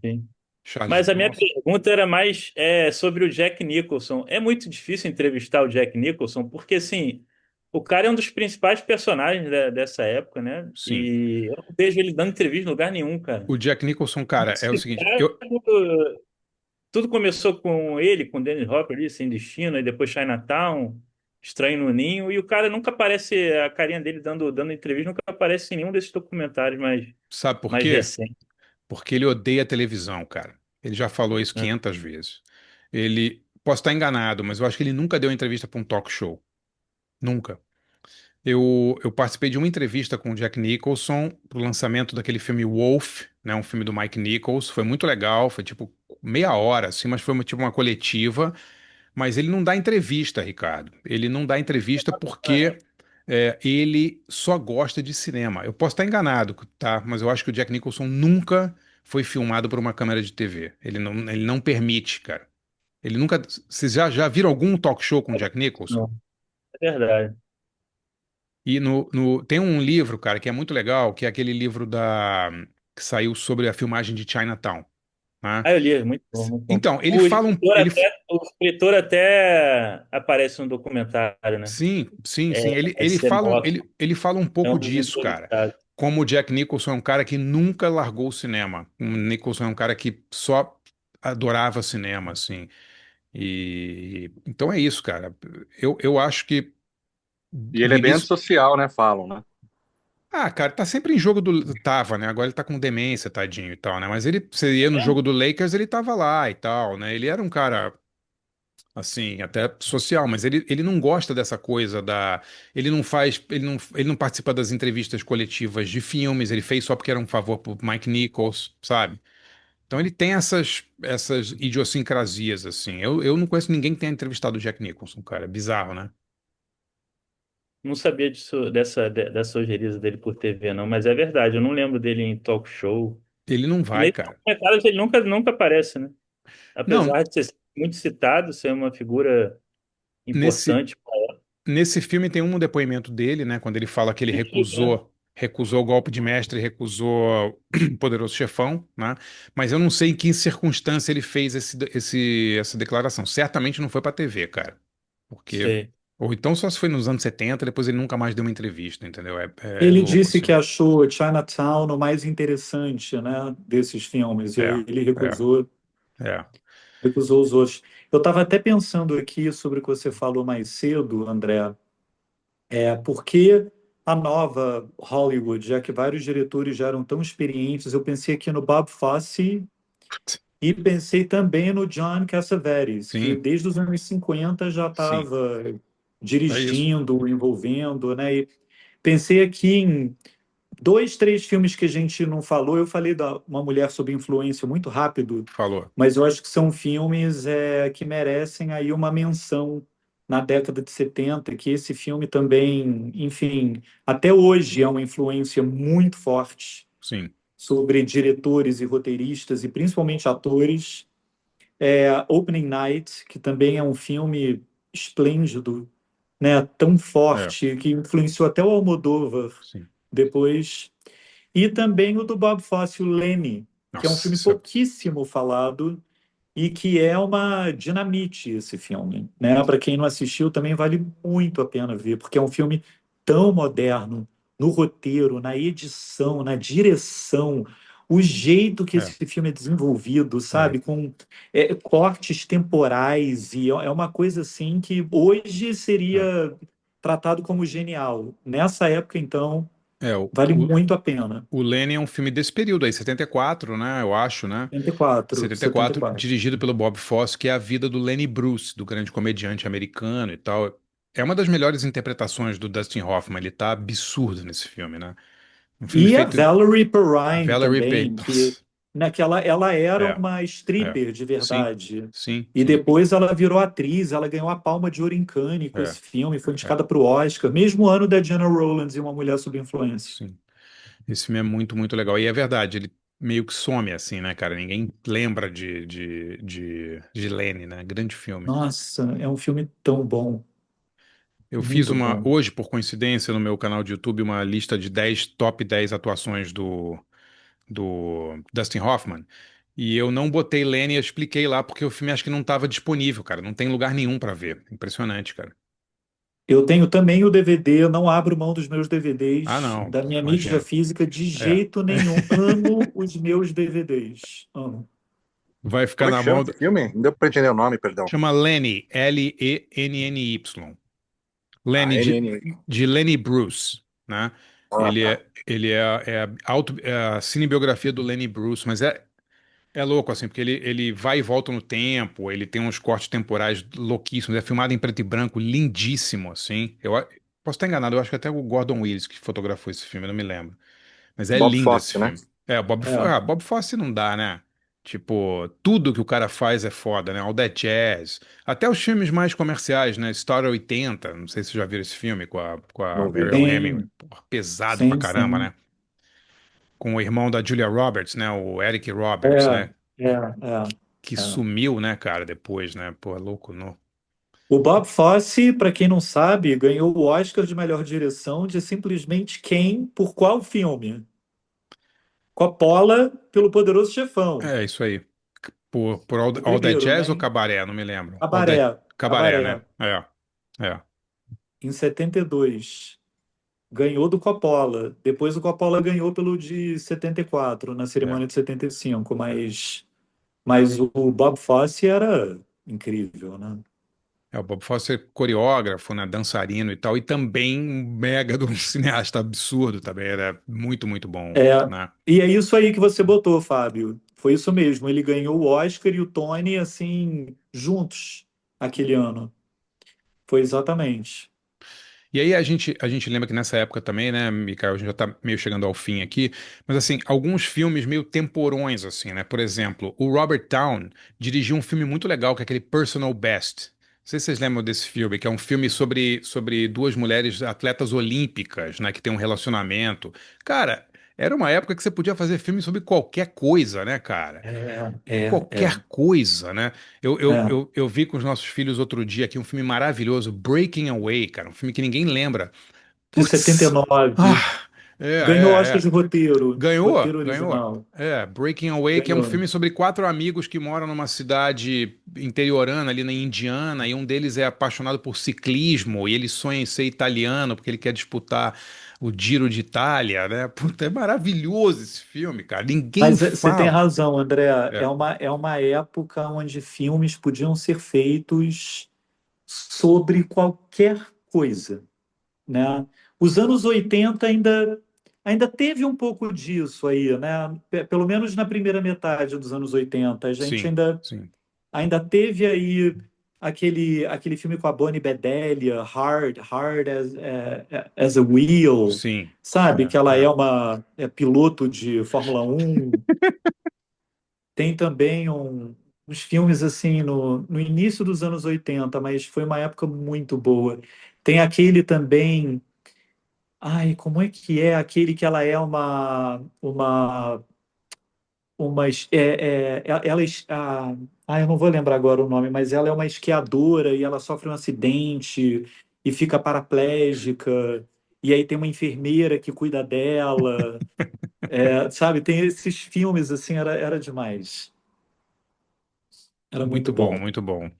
sim. Charles Mas a minha Bronson. pergunta era mais sobre o Jack Nicholson. É muito difícil entrevistar o Jack Nicholson, porque assim, o cara é um dos principais personagens dessa época, né? Sim. E eu não vejo ele dando entrevista em lugar nenhum, cara. O Jack Nicholson, cara, é o Esse seguinte, cara, tudo começou com ele, com Dennis Hopper ali, Sem Destino, e depois Chinatown, Estranho no Ninho, e o cara nunca aparece, a carinha dele dando entrevista, nunca aparece em nenhum desses documentários sabe por mais quê? recentes. Porque ele odeia televisão, cara. Ele já falou isso Né? 500 vezes. Posso estar enganado, mas eu acho que ele nunca deu entrevista para um talk show. Nunca. Eu participei de uma entrevista com o Jack Nicholson pro lançamento daquele filme Wolf, né, um filme do Mike Nichols. Foi muito legal, foi tipo meia hora, assim, mas foi tipo uma coletiva. Mas ele não dá entrevista, Ricardo. Ele não dá entrevista porque ele só gosta de cinema. Eu posso estar enganado, tá? Mas eu acho que o Jack Nicholson nunca foi filmado por uma câmera de TV. Ele não permite, cara. Ele nunca. Vocês já viram algum talk show com o Jack Nicholson? Não, é verdade. E tem um livro, cara, que é muito legal, que é aquele livro que saiu sobre a filmagem de Chinatown, né? Eu li, é muito bom, muito bom. Então, ele fala um. O escritor até aparece no documentário, né? Sim, sim, sim. É cenote, Ele fala um é pouco um dos disso, cara. entrevistados. Como o Jack Nicholson é um cara que nunca largou o cinema. O Nicholson é um cara que só adorava cinema, assim. E então é isso, cara. Eu acho que E no ele é bem início. antissocial, né? Falam, né? Ah, cara, tá sempre em jogo do. Tava, né? Agora ele tá com demência, tadinho e tal, né? Mas você ia no jogo do Lakers, ele tava lá e tal, né? Ele era um cara. Assim, até social, mas ele não gosta dessa coisa da. Ele não faz. Ele não participa das entrevistas coletivas de filmes, ele fez só porque era um favor pro Mike Nichols, sabe? Então ele tem essas idiosincrasias, assim. Eu não conheço ninguém que tenha entrevistado o Jack Nicholson, cara. É bizarro, né? Não sabia dessa ojeriza dele por TV, não, mas é verdade. Eu não lembro dele em talk show. Ele não E vai, mesmo cara. nos comentários ele nunca aparece, né? Não, Apesar de ser muito citado, ser uma figura nesse, importante. nesse filme tem um depoimento dele, né? Quando ele fala que ele recusou o golpe de mestre, recusou o Poderoso Chefão, né? Mas eu não sei em que circunstância ele fez essa declaração. Certamente não foi pra TV, cara. Porque, Sei. Ou então só se foi nos anos 70, depois ele nunca mais deu uma entrevista, entendeu? É Ele louco, disse assim. que achou Chinatown o mais interessante, né, desses filmes, e É, aí ele é, é. recusou os outros. Eu estava até pensando aqui sobre o que você falou mais cedo, André, porque a nova Hollywood, já que vários diretores já eram tão experientes, eu pensei aqui no Bob Fosse e pensei também no John Cassavetes, que Sim, desde os anos 50 já sim. estava É isso. dirigindo, envolvendo, né? E pensei aqui em dois, três filmes que a gente não falou. Eu falei da Uma Mulher Sob Influência muito rápido, Falou. mas eu acho que são filmes que merecem aí uma menção na década de 70, que esse filme também, enfim, até hoje é uma influência muito forte Sim. sobre diretores e roteiristas, e principalmente atores. Opening Night, que também é um filme esplêndido, né? Tão É, forte, que influenciou até o Almodóvar sim. depois. E também o do Bob Fosse, o Lenny, que é um Nossa, filme pouquíssimo falado e que é uma dinamite esse filme, né? Para quem não assistiu, também vale muito a pena ver, porque é um filme tão moderno no roteiro, na edição, na direção, o jeito que é, esse filme é desenvolvido, é, sabe? Com cortes temporais, e é uma coisa assim que hoje é. seria tratado como genial. Nessa época, então, É, vale muito a pena. o Lenny é um filme desse período aí, 74, né? Eu acho, né? 74, 74, 74. dirigido pelo Bob Fosse, que é a vida do Lenny Bruce, do grande comediante americano e tal. É uma das melhores interpretações do Dustin Hoffman. Ele tá absurdo nesse filme, né? Um filme E a feito. Valerie Perrine Valerie também, que Payton. naquela ela era É, uma é. stripper de Sim, verdade. sim, E sim. depois ela virou atriz, ela ganhou a Palma de Ouro em Cannes com É, esse filme, foi é, indicada para o Oscar, mesmo ano da Jenna Rowlands e Uma Mulher Sob Influência. sim. Esse filme é muito, muito legal. E é verdade, ele meio que some assim, né, cara? Ninguém lembra de Lenny, né? Grande filme. Nossa, é um filme tão bom, Eu fiz muito bom. hoje, por coincidência, no meu canal de YouTube, uma lista de 10 top 10 atuações do Dustin Hoffman. E eu não botei Lenny, eu expliquei lá, porque o filme acho que não estava disponível, cara. Não tem lugar nenhum para ver. Impressionante, cara. Eu tenho também o DVD, eu não abro mão dos meus Ah, DVDs, não, da minha mídia imagina. física de É. jeito nenhum. Amo os meus DVDs. Amo. Vai ficar Como é que na chama mão. esse filme? Não deu pra entender o nome, perdão. Chama Lenny, Lenny. Ah, Lenny NN. de Lenny Bruce, né? Ah, tá. É a cinebiografia do Lenny Bruce, mas é louco, assim, porque ele vai e volta no tempo, ele tem uns cortes temporais louquíssimos, é filmado em preto e branco, lindíssimo, assim. Posso estar enganado, eu acho que até o Gordon Willis que fotografou esse filme, eu não me lembro. Mas é Bob lindo esse Fosse, né? filme. É. Bob Fosse não dá, né? Tipo, tudo que o cara faz é foda, né? All That Jazz. Até os filmes mais comerciais, né? Story 80, não sei se você já viram esse filme com a Não vi. Mariel Hemingway. Sim, Porra, pesado pra sim, caramba, sim. né? Com o irmão da Julia Roberts, né? O Eric É, Roberts, né? é, é, Que é. sumiu, né, cara, depois, né? Pô, louco, não. O Bob Fosse, para quem não sabe, ganhou o Oscar de melhor direção de simplesmente quem, por qual filme? Coppola pelo Poderoso Chefão. É, isso aí. Por O All That primeiro, Jazz ou né? Cabaré? Não me lembro. Cabaré, Cabaré, Cabaré, né? É. em 72. Ganhou do Coppola. Depois o Coppola ganhou pelo de 74, na É. cerimônia de 75. Mas o Bob Fosse era incrível, né? O Bob Fosse é coreógrafo, né, dançarino e tal, e também um mega de um cineasta absurdo também, era muito, muito bom, É, né? e é isso aí que você botou, Fábio. Foi isso mesmo. Ele ganhou o Oscar e o Tony, assim, juntos, aquele ano. Foi exatamente. E aí a gente lembra que nessa época também, né, Mikael, a gente já tá meio chegando ao fim aqui, mas assim, alguns filmes meio temporões, assim, né? Por exemplo, o Robert Town dirigiu um filme muito legal, que é aquele Personal Best. Não sei se vocês lembram desse filme, que é um filme sobre duas mulheres atletas olímpicas, né, que tem um relacionamento. Cara, era uma época que você podia fazer filme sobre qualquer coisa, né, cara? É, é, Qualquer é, coisa, né? Eu, eu, é. eu, eu vi com os nossos filhos outro dia aqui um filme maravilhoso, Breaking Away, cara, um filme que ninguém lembra. De setenta e Putz, nove. ah, Ganhou Oscar É. de roteiro. Ganhou, Roteiro ganhou. original. Breaking Away, que é um Ganhou. filme sobre quatro amigos que moram numa cidade interiorana ali na Indiana, e um deles é apaixonado por ciclismo e ele sonha em ser italiano porque ele quer disputar o Giro de Itália, né? Puta, é maravilhoso esse filme, cara. Ninguém Mas você tem fala. razão, André. É, É uma época onde filmes podiam ser feitos sobre qualquer coisa, né? Os anos 80 ainda teve um pouco disso aí, né? Pelo menos na primeira metade dos anos 80. A gente sim, sim. ainda teve aí aquele filme com a Bonnie Bedelia, Hard as a Wheel, Sim. sabe? É, Que ela é é. uma piloto de Fórmula 1. Tem também uns filmes assim no início dos anos 80, mas foi uma época muito boa. Tem aquele também. Ai, como é que é? Aquele que ela é eu não vou lembrar agora o nome, mas ela é uma esquiadora e ela sofre um acidente e fica paraplégica. E aí tem uma enfermeira que cuida dela. Sabe, tem esses filmes assim, era demais. Era Muito muito bom, bom. muito bom.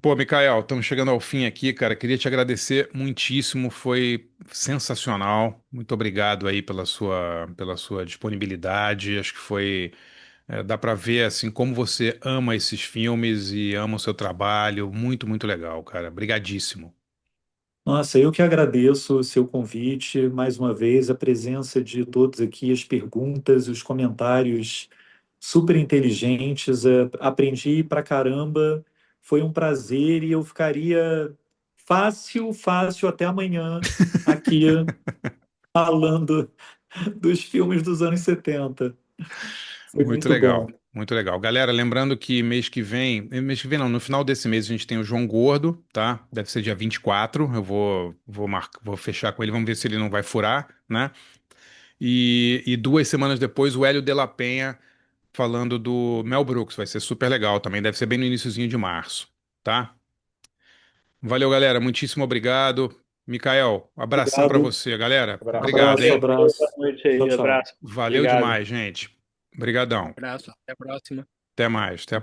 Pô, Mikael, estamos chegando ao fim aqui, cara. Queria te agradecer muitíssimo, foi sensacional. Muito obrigado aí pela sua disponibilidade. Acho que foi, dá para ver assim como você ama esses filmes e ama o seu trabalho. Muito, muito legal, cara. Obrigadíssimo. Nossa, eu que agradeço o seu convite, mais uma vez, a presença de todos aqui, as perguntas, os comentários super inteligentes. Aprendi pra caramba, foi um prazer e eu ficaria fácil, fácil até amanhã aqui falando dos filmes dos anos 70. Foi Muito muito bom. legal, muito legal. Galera, lembrando que mês que vem não, no final desse mês a gente tem o João Gordo, tá? Deve ser dia 24. Eu vou fechar com ele, vamos ver se ele não vai furar, né? E 2 semanas depois o Hélio de la Penha falando do Mel Brooks, vai ser super legal também, deve ser bem no iniciozinho de março, tá? Valeu, galera, muitíssimo obrigado. Mikael, abração pra Obrigado. você, galera. Abraço, Obrigado, Abraço, hein? valeu, boa abraço. noite Tchau, aí, tchau. abraço. Valeu Obrigado. demais, gente. Obrigadão. Abraço, até a próxima. Até mais. Até a